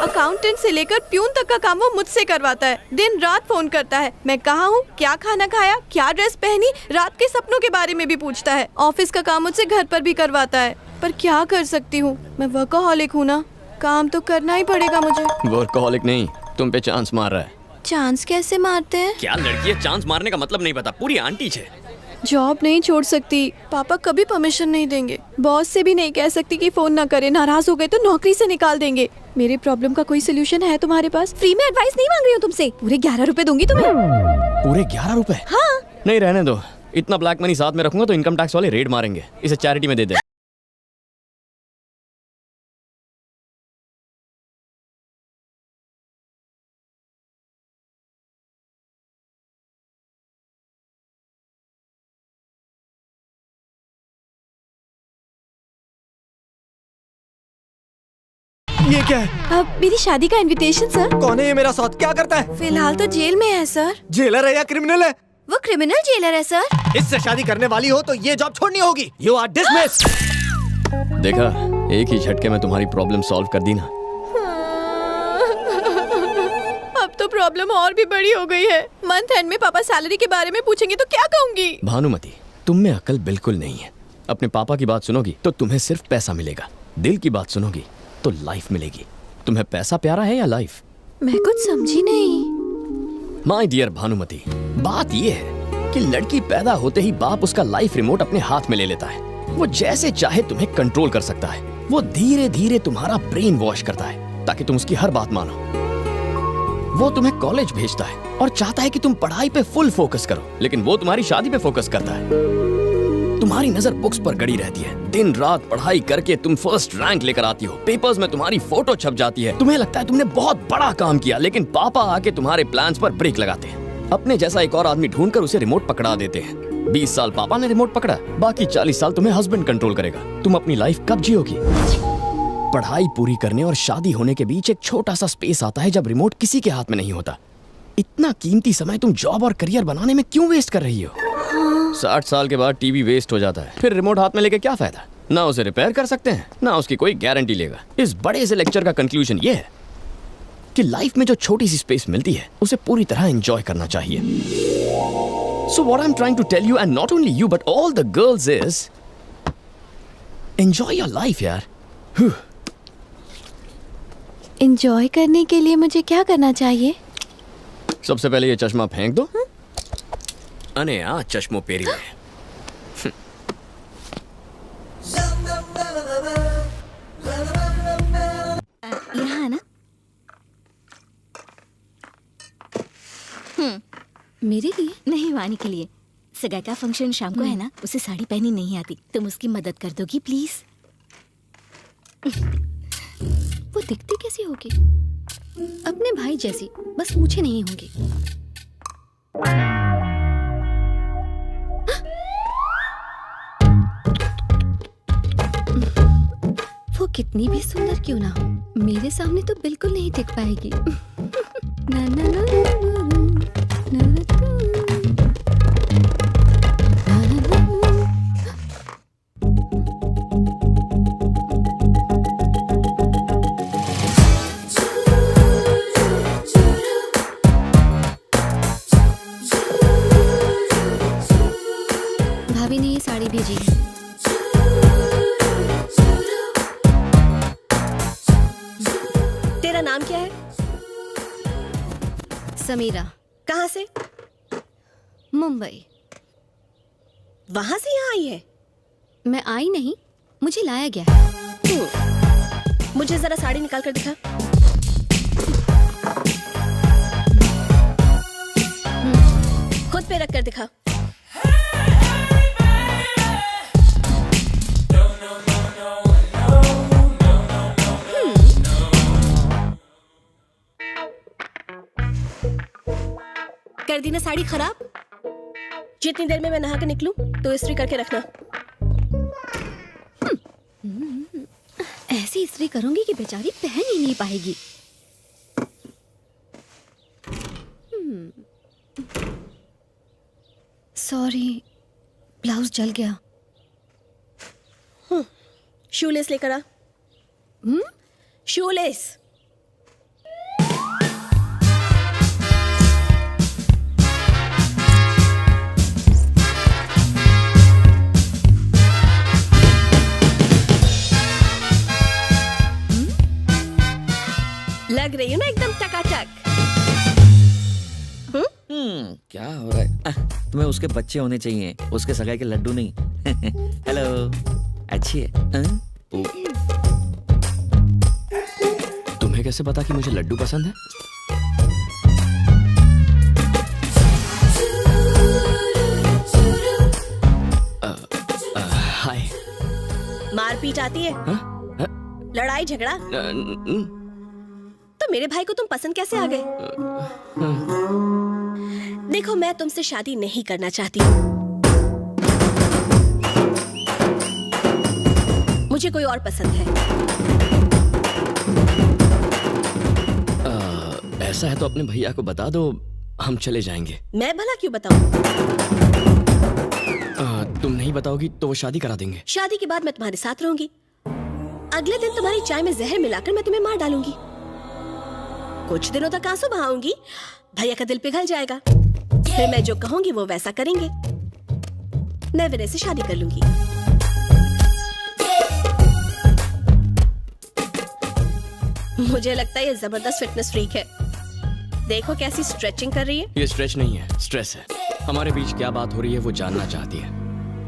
अकाउंटेंट से लेकर प्यून तक का काम वो मुझसे करवाता है। दिन रात फोन करता है, मैं कहाँ हूँ, क्या खाना खाया, क्या ड्रेस पहनी, रात के सपनों के बारे में भी पूछता है। ऑफिस का काम मुझसे घर पर भी करवाता है, पर क्या कर सकती हूँ, मैं वर्कaholic हूँ ना, काम तो करना ही पड़ेगा मुझे। वर्कaholic नहीं, तुम पे चांस मार रहा है। चांस कैसे मारते हैं? क्या लड़की है, चांस मारने का मतलब नहीं पता, पूरी आंटी छे। जॉब नहीं छोड़ सकती, पापा कभी परमिशन नहीं देंगे। बॉस से भी नहीं कह सकती कि फोन ना करे, नाराज हो गए तो नौकरी से निकाल देंगे। मेरे प्रॉब्लम का कोई सोल्यूशन है तुम्हारे पास? फ्री में एडवाइस नहीं मांग रही हूँ तुमसे, पूरे 11 रुपए दूंगी तुम्हें। पूरे 11 रुपए? हाँ। नहीं रहने दो, इतना ब्लैक मनी साथ में रखूंगा तो इनकम टैक्स वाले रेड मारेंगे। इसे चैरिटी में दे दे। ये क्या है? अब मेरी शादी का इनविटेशन सर। कौन है ये मेरा साथ? क्या करता है? फिलहाल तो जेल में है सर। जेलर है या क्रिमिनल है? वो क्रिमिनल जेलर है सर। इससे शादी करने वाली हो तो ये जॉब छोड़नी होगी। You are dismiss. देखा, एक ही झटके में तुम्हारी प्रॉब्लम सॉल्व कर दी ना। अब तो प्रॉब्लम और भी बड़ी हो गई है। मंथ एंड में पापा सैलरी के बारे में पूछेंगे तो क्या कहूँगी? भानुमति, तुम में अकल बिल्कुल नहीं है। अपने पापा की बात सुनोगी तो तुम्हें सिर्फ पैसा मिलेगा, दिल की बात सुनोगी तो लाइफ मिलेगी। तुम्हें पैसा प्यारा है या लाइफ? मैं कुछ समझी नहीं। माय डियर भानुमति, बात यह है कि लड़की पैदा होते ही बाप उसका लाइफ रिमोट अपने हाथ में ले लेता है। वो जैसे चाहे तुम्हें कंट्रोल कर सकता है। वो धीरे धीरे तुम्हारा ब्रेन वॉश करता है ताकि तुम उसकी हर बात मानो। वो तुम्हें कॉलेज भेजता है और चाहता है कि तुम पढ़ाई पे फुल फोकस करो, लेकिन वो तुम्हारी शादी पे फोकस करता है। तुम्हारी नजर बुक्स पर गड़ी रहती है। दिन रात पढ़ाई करके तुम फर्स्ट रैंक लेकर आती हो, पेपर्स में तुम्हारी फोटो छप जाती है, तुम्हें लगता है तुमने बहुत बड़ा काम किया, लेकिन पापा आके तुम्हारे प्लान्स पर ब्रेक लगाते हैं। अपने जैसा एक और आदमी ढूंढकर उसे रिमोट पकड़ा देते हैं। 20 साल पापा ने रिमोट पकड़ा, बाकी 40 साल तुम्हें हस्बैंड कंट्रोल करेगा। तुम अपनी लाइफ कब जियोगी? पढ़ाई पूरी करने और शादी होने के बीच एक छोटा सा स्पेस आता है जब रिमोट किसी के हाथ में नहीं होता। इतना कीमती समय तुम जॉब और करियर बनाने में क्यों वेस्ट कर रही हो? 60 साल के बाद टीवी वेस्ट हो जाता है, फिर रिमोट हाथ में लेके क्या फायदा? ना उसे रिपेयर कर सकते हैं, ना उसकी कोई गारंटी लेगा। इस बड़े से लेक्चर का कंक्लूजन ये है कि लाइफ में जो छोटी सी स्पेस मिलती है उसे पूरी तरह एंजॉय करना चाहिए। So what I'm trying to tell you, and not only you but all the girls, is enjoy your life, यार। एंजॉय करने के लिए मुझे क्या करना चाहिए? सबसे पहले ये चश्मा फेंक दो। अने आ चश्मो पेरी में। यहाँ ना। मेरे लिए नहीं, वानी के लिए। सगा का फंक्शन शाम को है ना, उसे साड़ी पहनी नहीं आती, तुम उसकी मदद कर दोगी प्लीज? वो दिखती कैसी होगी? अपने भाई जैसी, बस मुझे नहीं होंगी। वो कितनी भी सुंदर क्यों ना हो, मेरे सामने तो बिल्कुल नहीं दिख पाएगी। ना ना ना ना ना भाभी ने ये साड़ी भेजी है। तेरा नाम क्या है? समीरा। कहाँ से? मुंबई। वहां से यहाँ आई है? मैं आई नहीं, मुझे लाया गया है। मुझे जरा साड़ी निकाल कर दिखा। खुद पे रख कर दिखा। कर दी ना साड़ी खराब? जितनी देर में मैं नहा के निकलूं तो इस्त्री करके रखना। ऐसी इस्त्री करूंगी कि बेचारी पहन ही नहीं पाएगी। सॉरी, ब्लाउज जल गया। शूलेस लेकर आ। शूलेस। लग रही हूँ ना एकदम टकाटक। क्या हो रहा है? तुम्हें उसके बच्चे होने चाहिए, उसके सगाई के लड्डू नहीं। हेलो, अच्छी है। तुम्हें कैसे पता कि मुझे लड्डू पसंद है? हाय। मारपीट आती है? लड़ाई झगड़ा? तो मेरे भाई को तुम पसंद कैसे आ गए? देखो, मैं तुमसे शादी नहीं करना चाहती। मुझे कोई और पसंद है। ऐसा है तो अपने भैया को बता दो, हम चले जाएंगे। मैं भला क्यों बताऊं? तुम नहीं बताओगी तो वो शादी करा देंगे। शादी के बाद मैं तुम्हारे साथ रहूंगी। अगले दिन तुम्हारी चाय में जहर मिलाकर मैं तुम्हें मार डालूंगी। कुछ दिनों तक आंसू बहाऊंगी, भैया का दिल पिघल जाएगा। फिर मैं जो कहूंगी वो वैसा करेंगे। मैं विनय से शादी कर लूंगी। मुझे लगता है ये जबरदस्त फिटनेस फ्रीक है। देखो कैसी स्ट्रेचिंग कर रही है। ये स्ट्रेच नहीं है, स्ट्रेस है। हमारे बीच क्या बात हो रही है वो जानना चाहती है,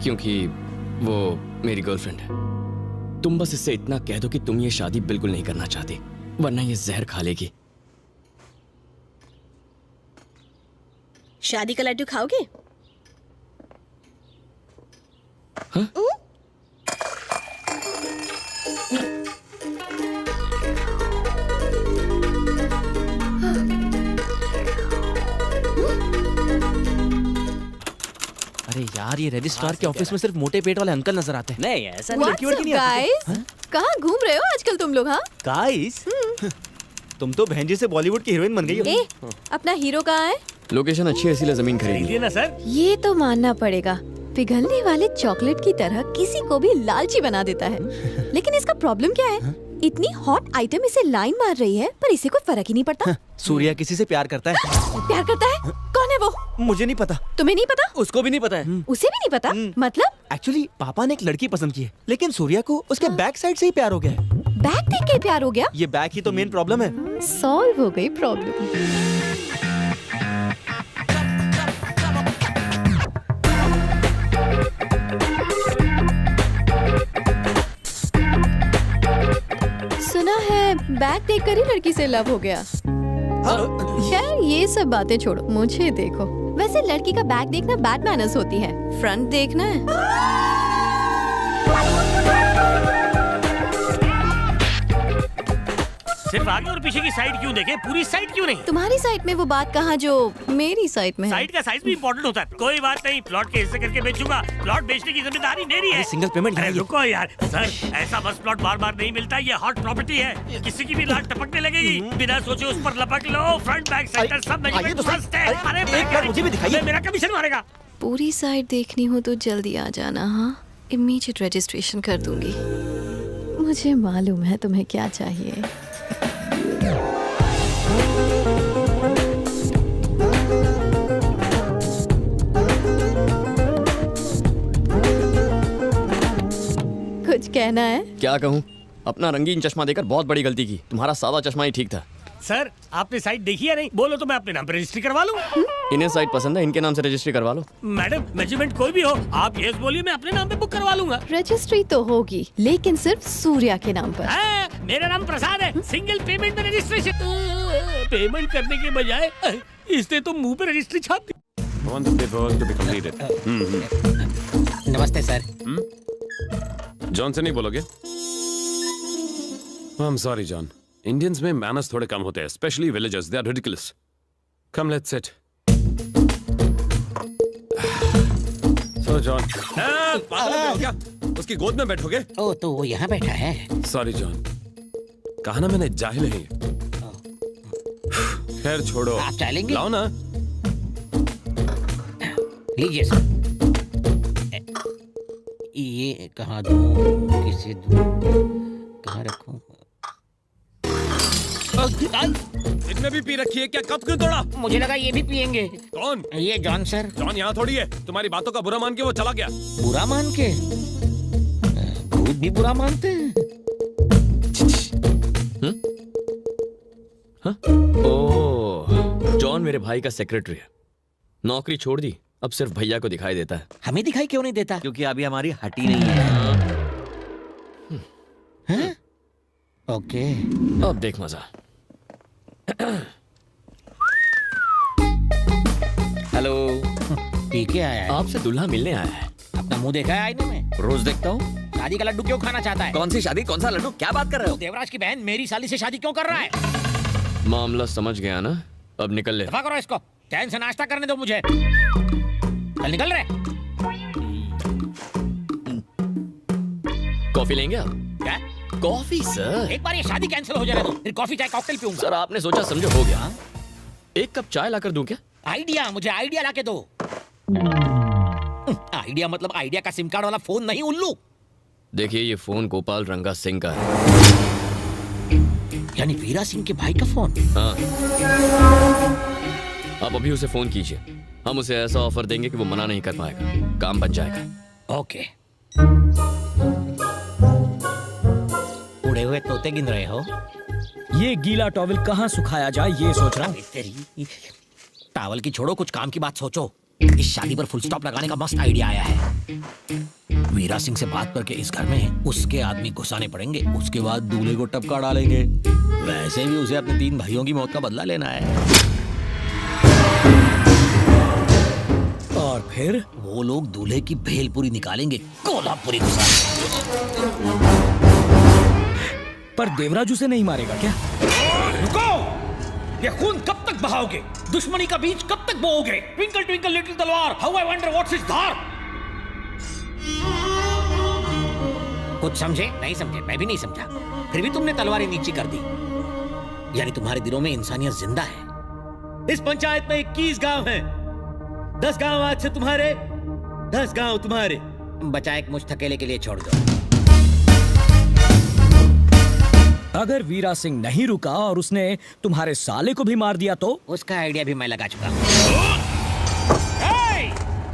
क्योंकि वो मेरी गर्लफ्रेंड है। तुम बस इससे इतना कह दो कि तुम ये शादी बिल्कुल नहीं करना चाहती, वरना ये जहर खा लेगी। शादी का लड्डू खाओगे? अरे यार, ये रजिस्ट्रार के ऑफिस में सिर्फ मोटे पेट वाले अंकल नजर आते हैं। नहीं, ऐसा नहीं। What's up, guys? कहाँ घूम रहे हो आजकल तुम लोग? हाँ गाइस, तुम तो बहन जी से बॉलीवुड की हीरोइन बन गई हो। ए, अपना हीरो कहाँ है? लोकेशन अच्छी है इसीलिए जमीन खरीदी देखिए ना सर, ये तो मानना पड़ेगा, पिघलने वाले चॉकलेट की तरह किसी को भी लालची बना देता है। लेकिन इसका प्रॉब्लम क्या है? इतनी हॉट आइटम इसे लाइन मार रही है, पर इसे कोई फर्क ही नहीं पड़ता। सूर्या किसी से प्यार करता है। प्यार करता है? कौन है वो? मुझे नहीं पता। तुम्हें नहीं पता? उसको भी नहीं पता है। उसे भी नहीं पता? मतलब? एक्चुअली पापा ने एक लड़की पसंद की है, लेकिन सूर्या को उसके बैक साइड से ही प्यार हो गया है। बैग देख के प्यार हो गया? ये बैक ही तो मेन प्रॉब्लम है। सॉल्व हो गई प्रॉब्लम। सुना है बैग देखकर ही लड़की से लव हो गया। खैर ये सब बातें छोड़ो, मुझे देखो। वैसे लड़की का बैग देखना बैड मैनर्स होती है, फ्रंट देखना है। सिर्फ आगे और पीछे की साइड क्यों देखे, पूरी साइड क्यों नहीं? तुम्हारी साइड में वो बात कहाँ जो मेरी साइड में है। साइड का साइज भी इम्पोर्टेंट होता है। कोई बात नहीं, प्लॉट के हिस्से करके बेचूंगा। प्लॉट बेचने की जिम्मेदारी मेरी है। Single payment. अरे रुको यार सर, ऐसा बस प्लॉट बार बार नहीं मिलता। ये हॉट प्रॉपर्टी है, किसी की भी लाट टपकने लगेगी, बिना सोचे उस पर लपक लो। फ्रंट बैक सेंटर सब मेजरमेंट फर्स्ट है। अरे मुझे भी दिखाइए, मेरा कमीशन मारेगा। पूरी साइड देखनी हो तो जल्दी आ जाना। हाँ, इमीडिएट रजिस्ट्रेशन कर दूंगी। मुझे मालूम है तुम्हें क्या चाहिए। कुछ कहना है? क्या कहूँ, अपना रंगीन चश्मा देकर बहुत बड़ी गलती की। तुम्हारा सादा चश्मा ही ठीक था। सर आपने साइट देखी है नहीं? बोलो तो मैं अपने नाम पे रजिस्ट्री करवा लूँ। इन्हें साइट पसंद है, इनके नाम से रजिस्ट्री करवा लो। मैडम मेजरमेंट कोई भी हो, आप यस बोलिए, मैं अपने नाम पे बुक करवा लूंगा। रजिस्ट्री तो होगी, लेकिन सिर्फ सूर्या के नाम पर। मेरा नाम प्रसाद है, सिंगल पेमेंट में रजिस्ट्रेशन। पेमेंट करने के बजाय इसने तो मुंह पे रजिस्ट्री छाप दी। नमस्ते सर। जॉन से नहीं बोलोगे? I am sorry John, Indians में मैनर्स थोड़े कम होते हैं, specially villagers, they are ridiculous. Come let's sit. So John, पागल हो क्या? उसकी गोद में बैठोगे? ओ तो वो यहाँ बैठा है। सॉरी जॉन, कहा ना मैंने, जाहिल है। खैर छोड़ो, आप चाय लेंगे? लाओ ना। लीजिए सर। ये कहाँ दूँ, किसे दूँ, कहाँ रखूँ? इतने भी पी रखी है क्या? कप क्यों तोड़ा? मुझे लगा ये भी पियेंगे। कौन? ये जॉन सर। जॉन यहाँ थोड़ी है, तुम्हारी बातों का बुरा मान के वो चला गया। बुरा मान के? भूत भी बुरा मानते हैं। ओह, जॉन मेरे भाई का सेक्रेटरी है, नौकरी छोड़ दी, अब सिर्फ भैया को दिखाई देता है। हमें दिखाई क्यों नहीं देता? क्योंकि अभी हमारी हटी नहीं है। हैं? ओके, अब देख मजा। हेलो, पी के आया है? आपसे दुल्हा मिलने आया है। अपना मुंह देखा है आईने में? रोज देखता हूँ। शादी का लड्डू क्यों खाना चाहता है? कौन सी शादी, कौन सा लड्डू, क्या बात कर रहे हो? देवराज की बहन मेरी साली से शादी क्यों कर रहा है? मामला समझ गया ना, अब निकल ले। दफा करो इसको, चैन से नाश्ता करने दो मुझे। चल निकल रहे। कॉफी लेंगे आप? क्या? Coffee sir. एक बार ये शादी कैंसिल हो जाने दो, फिर कॉफी चाय कॉकटेल पीऊंगा। सर आपने सोचा समझो हो गया। एक कप चाय लाकर दूं क्या? आइडिया, मुझे आइडिया लाके दो। आइडिया मतलब आइडिया का सिम कार्ड वाला फोन नहीं, उल्लू। देखिए ये फोन गोपाल रंगा सिंह का है। यानी वीरा सिंह के भाई का फोन? हाँ, आप अभी उसे फोन कीजिए, हम उसे ऐसा ऑफर देंगे कि वो मना नहीं कर पाएगा, काम बन जाएगा। ओके। उड़े हुए तोते गिन रहे हो? ये गीला टॉवल कहाँ सुखाया जाए ये सोच रहा हूँ। तेरी टावल की छोड़ो, कुछ काम की बात सोचो। इस शादी पर फुल स्टॉप लगाने का मस्त आइडिया आया है। वीरा सिंह से बात करके इस घर में उसके आदमी घुसाने पड़ेंगे, उसके बाद दूल्हे को टपका डालेंगे। वैसे भी उसे अपने 3 भाइयों की मौत का बदला लेना है। और फिर वो लोग दूल्हे की भेलपुरी निकालेंगे कोल्हापुरी गुस्सा। पर देवराज उसे नहीं मारेगा क्या? रुको! ये खून कब तक बहाओगे? दुश्मनी का बीज कब तक बोओगे? ट्विंकल ट्विंकल लिटिल तलवार, how I wonder what's its धार। कुछ समझे? नहीं समझे? मैं भी नहीं समझा। फिर भी तुमने तलवारें नीची कर दी। यानी तुम्हारे दिलों में इंसानियत जिंदा है। इस पंचायत में 21 गांव हैं। 10 गांव आज से तुम्हारे, 10 गांव तुम्हारे। बचा एक मुझ थकेले के लिए छोड़ दो। अगर वीरा सिंह नहीं रुका और उसने तुम्हारे साले को भी मार दिया तो? उसका आइडिया भी मैं लगा चुका हूँ।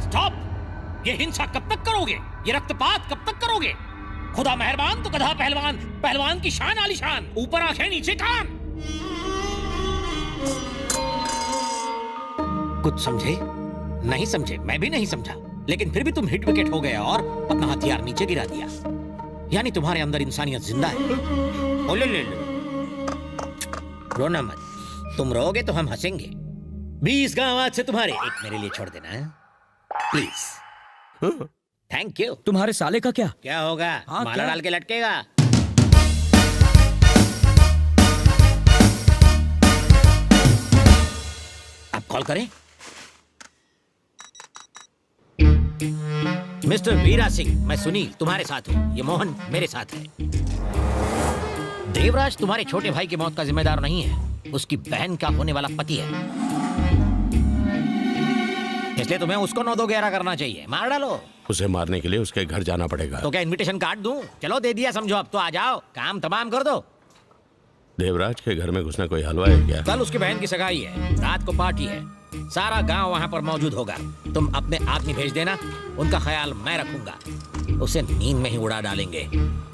स्टॉप! ये हिंसा कब तक करोगे? ये रक्तपात कब तक करोगे? खुदा मेहरबान तो गधा पहलवान, पहलवान की शान आलीशान, ऊपर आंखें नीचे कान। कुछ समझे? नहीं समझे? मैं भी नहीं समझा। लेकिन फिर भी तुम हिट विकेट हो गए और अपना हथियार नीचे गिरा दिया। यानी तुम्हारे अंदर इंसानियत जिंदा है। ओ ले ले ले। रोना मत। तुम रोगे तो हम हंसेंगे। 20 गांव आज से तुम्हारे। एक मेरे लिए छोड़ देना प्लीज। Thank you. तुम्हारे साले का क्या? क्या होगा? माला क्या? डाल के लटकेगा। अब कॉल करें। मिस्टर वीरा सिंह, मैं सुनील तुम्हारे साथ हूँ। ये मोहन मेरे साथ है। देवराज तुम्हारे छोटे भाई की मौत का जिम्मेदार नहीं है, उसकी बहन का होने वाला पति है। इसलिए तुम्हें उसको 9-2-11 करना चाहिए। मार डालो उसे। मारने के लिए उसके घर जाना पड़ेगा। तो क्या इनविटेशन कार्ड दूं? चलो दे दिया समझो। अब तो आ जाओ, काम तमाम कर दो। देवराज के घर में घुसना कोई हलवा है क्या? कल उसकी बहन की सगाई है, रात को पार्टी है, सारा गांव वहां पर मौजूद होगा। तुम अपने आदमी भेज देना, उनका ख्याल मैं रखूंगा। उसे नींद में ही उड़ा डालेंगे,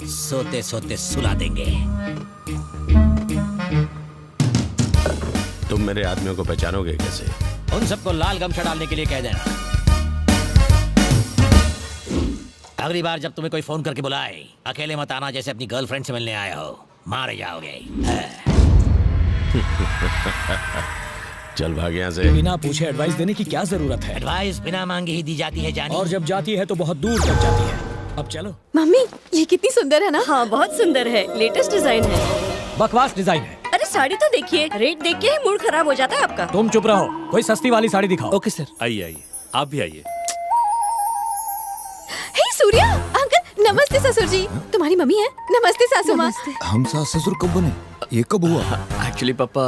सोते सोते सुला देंगे। तुम मेरे आदमियों को पहचानोगे कैसे? उन सबको लाल गमछा डालने के लिए कह देना। अगली बार जब तुम्हें कोई फोन करके बुलाए, अकेले मत आना जैसे अपनी गर्लफ्रेंड से मिलने आए हो, मारे जाओगे। चल भाग यहाँ से। बिना पूछे एडवाइस देने की क्या जरूरत है? एडवाइस बिना मांगे ही दी जाती है जानी। और जब जाती है तो बहुत दूर तक जाती है। अब चलो। मम्मी ये कितनी सुंदर है ना? हाँ बहुत सुंदर है, लेटेस्ट डिजाइन है। बकवास डिजाइन है। अरे साड़ी तो देखिए, रेट देख के ही मूड खराब हो जाता है आपका। तुम चुप रहो, कोई सस्ती वाली साड़ी दिखाओ। Okay sir. आइए आइए, आप भी आइए। हे सूर्या अंकल, नमस्ते ससुर जी। तुम्हारी मम्मी है। नमस्ते सासू माँ। हम सास ससुर कब बने? ये कब हुआ? एक्चुअली पापा,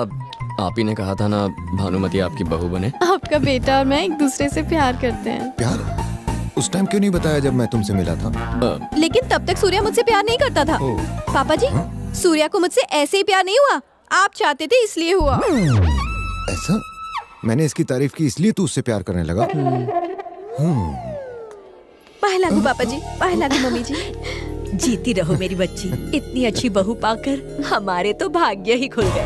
आप ही ने कहा था ना भानुमति आपकी बहू बने। आपका बेटा और मैं एक दूसरे से प्यार करते हैं। प्यार? उस टाइम क्यों नहीं बताया जब मैं तुमसे मिला था? लेकिन तब तक सूर्या मुझसे प्यार नहीं करता था। पापा जी, सूर्या को मुझसे ऐसे ही प्यार नहीं हुआ, आप चाहते थे इसलिए हुआ। ऐसा? मैंने इसकी तारीफ की इसलिए तू उससे प्यार करने लगा? पाए लागू पापा जी, पाए लागू मम्मी जी। जीती रहो मेरी बच्ची, इतनी अच्छी बहू पाकर हमारे तो भाग्य ही खुल गए।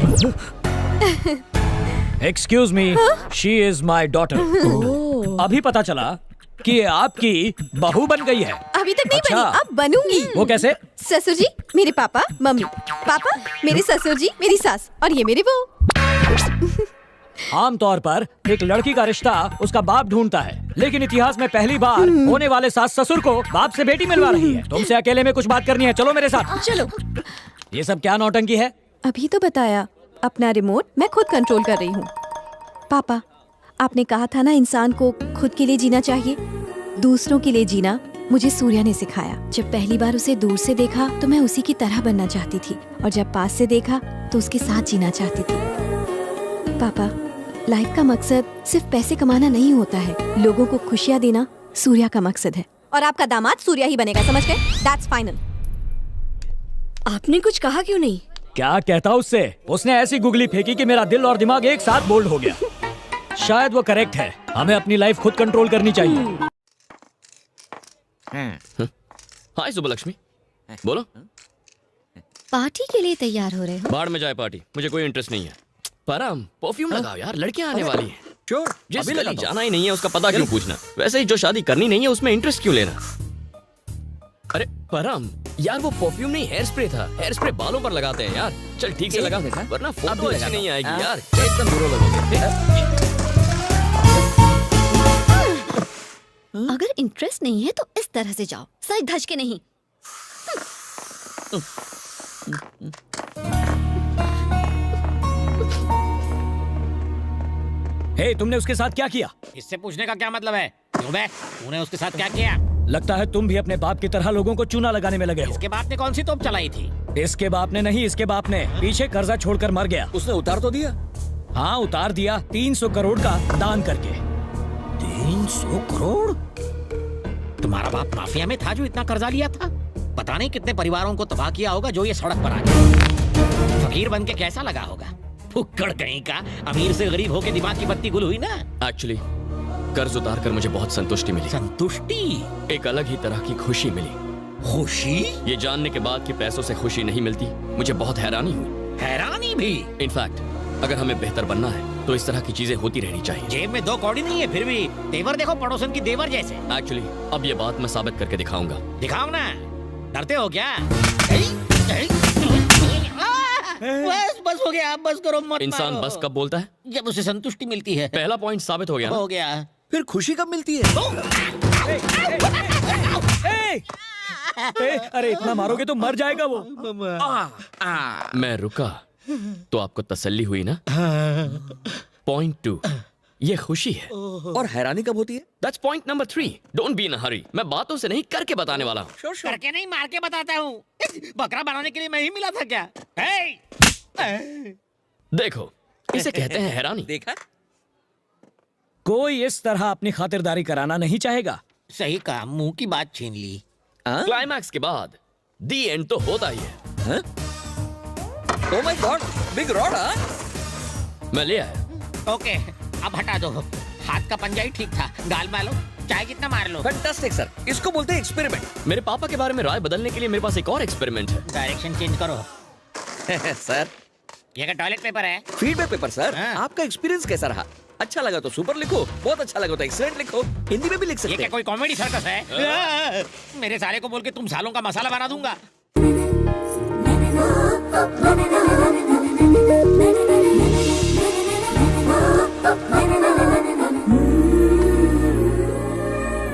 Excuse me, she is my daughter. अभी पता चला कि ये आपकी बहू बन गई है। अभी तक नहीं अच्छा। बनी, अब बनूंगी। वो कैसे? ससुर जी मेरे पापा, मम्मी, पापा मेरे ससुर जी, मेरी सास और ये मेरी बहू। आमतौर पर एक लड़की का रिश्ता उसका बाप ढूंढता है, लेकिन इतिहास में पहली बार होने वाले सास ससुर को बाप से बेटी मिलवा रही है। तुमसे अकेले में कुछ बात करनी है, चलो मेरे साथ। चलो। ये सब क्या नौटंकी है? अभी तो बताया, अपना रिमोट मैं खुद कंट्रोल कर रही हूँ। पापा आपने कहा था ना इंसान को खुद के लिए जीना चाहिए, दूसरों के लिए जीना मुझे सूर्या ने सिखाया। जब पहली बार उसे दूर से देखा तो मैं उसी की तरह बनना चाहती थी, और जब पास से देखा तो उसके साथ जीना चाहती थी। पापा लाइफ का मकसद सिर्फ पैसे कमाना नहीं होता है, लोगों को खुशियाँ देना सूर्या का मकसद है। और आपका दामाद सूर्या ही बनेगा, समझ गए? That's final. आपने कुछ कहा क्यों नहीं? क्या कहता उससे? उसने ऐसी गुगली फेंकी कि मेरा दिल और दिमाग एक साथ बोल्ड हो गया। शायद वो करेक्ट है, हमें अपनी लाइफ खुद कंट्रोल करनी चाहिए। हाय सुबलक्ष्मी, बोलो। पार्टी के लिए तैयार हो रहे हो? बाढ़ में जाए पार्टी, मुझे कोई इंटरेस्ट नहीं है। परम परफ्यूम लगाओ यार, लड़कियां आने वाली हैं। श्योर, जिस गली जाना ही नहीं है उसका पता क्यों पूछना? वैसे ही जो शादी करनी नहीं है उसमें इंटरेस्ट क्यों लेना? अरे परम यार, वो परफ्यूम नहीं हेयर स्प्रे था। हेयर स्प्रे बालों पर लगाते हैं यार। चल ठीक से लगा, वरना फोटो अच्छी नहीं आएगी यार। एकदम बुरा लगोगे। इंटरेस्ट नहीं है तो इस तरह से जाओ, सच धज के नहीं। हे, तुमने उसके साथ क्या किया? इससे पूछने का क्या मतलब है? क्यों बे? तूने उसके साथ क्या किया? लगता है तुम भी अपने बाप की तरह लोगों को चूना लगाने में लगे हो। इसके बाप ने कौन सी तोप चलाई थी? इसके बाप ने नहीं, इसके बाप ने पीछे कर्जा छोड़कर मर गया। उसने उतार तो दिया? हाँ, उतार दिया, 300 करोड़ का दान करके। 300 करोड़? तुम्हारा बाप माफिया में था जो इतना कर्जा लिया था? पता नहीं कितने परिवारों को तबाह किया होगा जो ये सड़क पर आ गए। फकीर बन के कैसा लगा होगा? फुक्कड़ कहीं का, अमीर से गरीब होके दिमाग की बत्ती गुल हुई ना। एक्चुअली कर्ज उतार कर मुझे बहुत संतुष्टि मिली। संतुष्टि? एक अलग ही तरह की खुशी मिली। खुशी? ये जानने के बाद कि पैसों से खुशी नहीं मिलती, मुझे बहुत हैरानी हुई। हैरानी भी? इनफैक्ट अगर हमें बेहतर बनना है तो इस तरह की चीजें होती रहनी चाहिए। जेब में 2 कौड़ी नहीं है, फिर भी तेवर देखो पड़ोसन की देवर जैसे। एक्चुअली अब ये बात मैं साबित करके दिखाऊंगा। दिखाओ ना, डरते हो क्या? बस हो गया, बस करो मत। इंसान बस कब बोलता है? जब उसे संतुष्टि मिलती है। पहला पॉइंट साबित हो गया ना? हो गया। फिर खुशी कब मिलती है? अरे इतना मारोगे तो मर जाएगा वो। मैं रुका तो आपको तसल्ली हुई ना? पॉइंट 2, ये खुशी है। और हैरानी कब होती है? That's point number 3. Don't be in a hurry. मैं बातों से नहीं करके बताने वाला हूँ। करके नहीं, मार के बताता हूँ। बकरा बनाने के लिए मैं ही मिला था क्या? देखो, इसे कहते हैं हैरानी। देखा? कोई इस तरह अपनी खातिरदारी कराना नहीं चाहेगा। सही कहा, मुंह की बात छीन ली। क्लाइमैक्स के बाद दी एंड तो होता ही है। Oh my God, big rod. मैं ले आया। ओके, अब हटा दो। हाथ का पंजा ही ठीक था। गाल मारो, चाहे कितना मार लो। फैंटास्टिक सर, इसको बोलते हैं एक्सपेरिमेंट। मेरे पापा के बारे में राय बदलने के लिए मेरे पास एक और एक्सपेरिमेंट है। डायरेक्शन चेंज करो। सर, ये क्या टॉयलेट पेपर है? Feedback paper sir. आपका एक्सपीरियंस कैसा रहा? अच्छा लगा तो सुपर लिखो, बहुत अच्छा लगा तो एक्सीलेंट लिखो, हिंदी में भी लिख सकते ये क्या कोई कॉमेडी सर्कस है? मेरे साले को बोल के तुम सालों का मसाला बना दूंगा।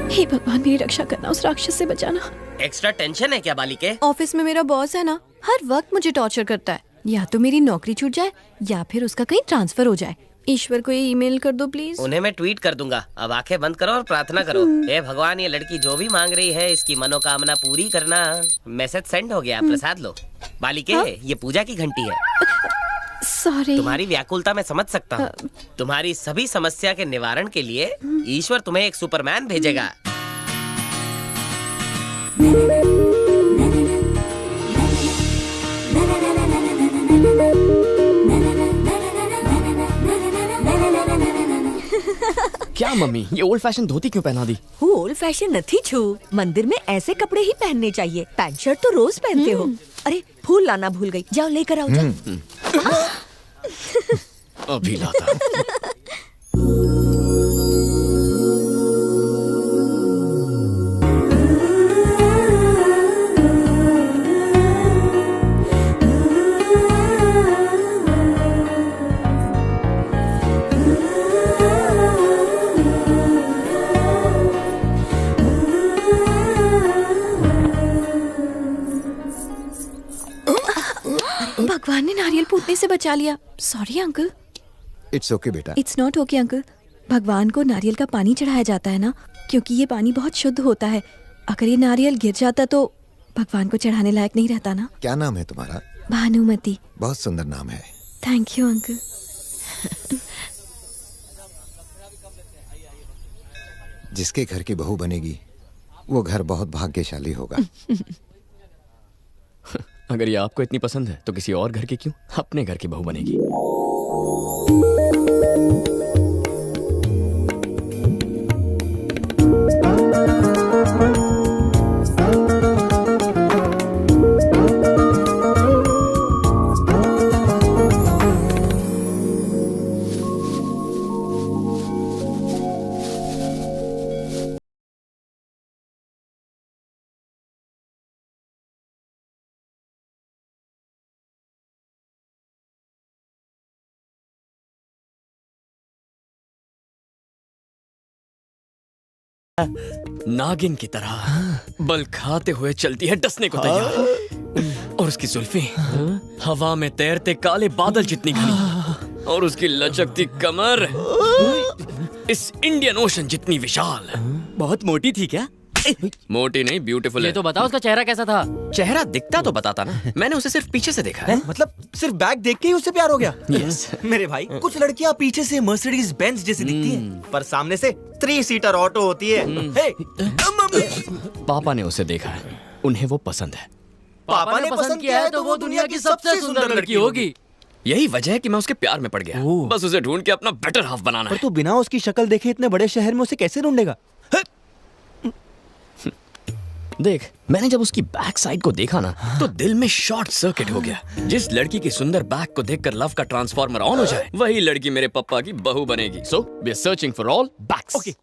हे भगवान, मेरी रक्षा करना, उस राक्षस से बचाना। एक्स्ट्रा टेंशन है क्या बाली के? ऑफिस में मेरा बॉस है ना, हर वक्त मुझे टॉर्चर करता है। या तो मेरी नौकरी छूट जाए या फिर उसका कहीं ट्रांसफर हो जाए। ईश्वर को ये ईमेल कर दो प्लीज। उन्हें मैं ट्वीट कर दूंगा। अब आंखें बंद करो और प्रार्थना करो। हे भगवान, ये लड़की जो भी मांग रही है इसकी मनोकामना पूरी करना। मैसेज सेंड हो गया, प्रसाद लो। बालिके, ये पूजा की घंटी है। सॉरी। तुम्हारी व्याकुलता मैं समझ सकता हूँ। तुम्हारी सभी समस्या के निवारण के लिए ईश्वर तुम्हें एक सुपरमैन भेजेगा। क्या मम्मी, ये ओल्ड फैशन धोती क्यों पहना दी? वो ओल्ड फैशन नहीं छू, मंदिर में ऐसे कपड़े ही पहनने चाहिए। पैंट शर्ट तो रोज पहनते हो। अरे फूल लाना भूल गई, जाओ लेकर आओ। अभी लाता। भगवान ने नारियल फूटने से बचा लिया। Sorry uncle. इट्स ओके बेटा। It's not okay uncle. भगवान को नारियल का पानी चढ़ाया जाता है ना, क्योंकि ये पानी बहुत शुद्ध होता है। अगर ये नारियल गिर जाता तो भगवान को चढ़ाने लायक नहीं रहता ना। क्या नाम है तुम्हारा? भानुमति। बहुत सुंदर नाम है। Thank you uncle. जिसके घर की बहू बनेगी वो घर बहुत भाग्यशाली होगा। अगर ये आपको इतनी पसंद है तो किसी और घर की क्यों, अपने घर की बहू बनेगी। नागिन की तरह बल खाते हुए चलती है डसने को तैयार। और उसकी जुल्फी हवा में तैरते काले बादल जितनी घनी, और उसकी लचकती कमर इस इंडियन ओशन जितनी विशाल। बहुत मोटी थी क्या? मोटी नहीं, ब्यूटीफुल ये है। तो बताओ उसका चेहरा कैसा था? चेहरा दिखता तो बताता ना, मैंने उसे सिर्फ पीछे से देखा है। मतलब सिर्फ बैग देख के ही उससे प्यार हो गया? यस। मेरे भाई, कुछ लड़कियां पीछे से मर्सिडीज बेंज जैसी दिखती हैं, पर सामने से 3 सीटर ऑटो होती है। हे, पापा ने उसे देखा है, उन्हें वो पसंद है। पापा ने पसंद किया है तो वो दुनिया की सबसे सुंदर लड़की होगी। यही वजह है कि मैं उसके प्यार में पड़ गया। बस उसे ढूंढ के अपना बेटर हाफ बनाना है। तू बिना उसकी शक्ल देखे इतने बड़े शहर में उसे कैसे ढूंढेगा? देख, मैंने जब उसकी बैक साइड को देखा ना, तो दिल में शॉर्ट सर्किट हो गया। जिस लड़की की सुंदर बैक को देखकर लव का ट्रांसफार्मर ऑन हो जाए, वही लड़की मेरे पापा की बहू बनेगी। So we are searching for all backs. Okay,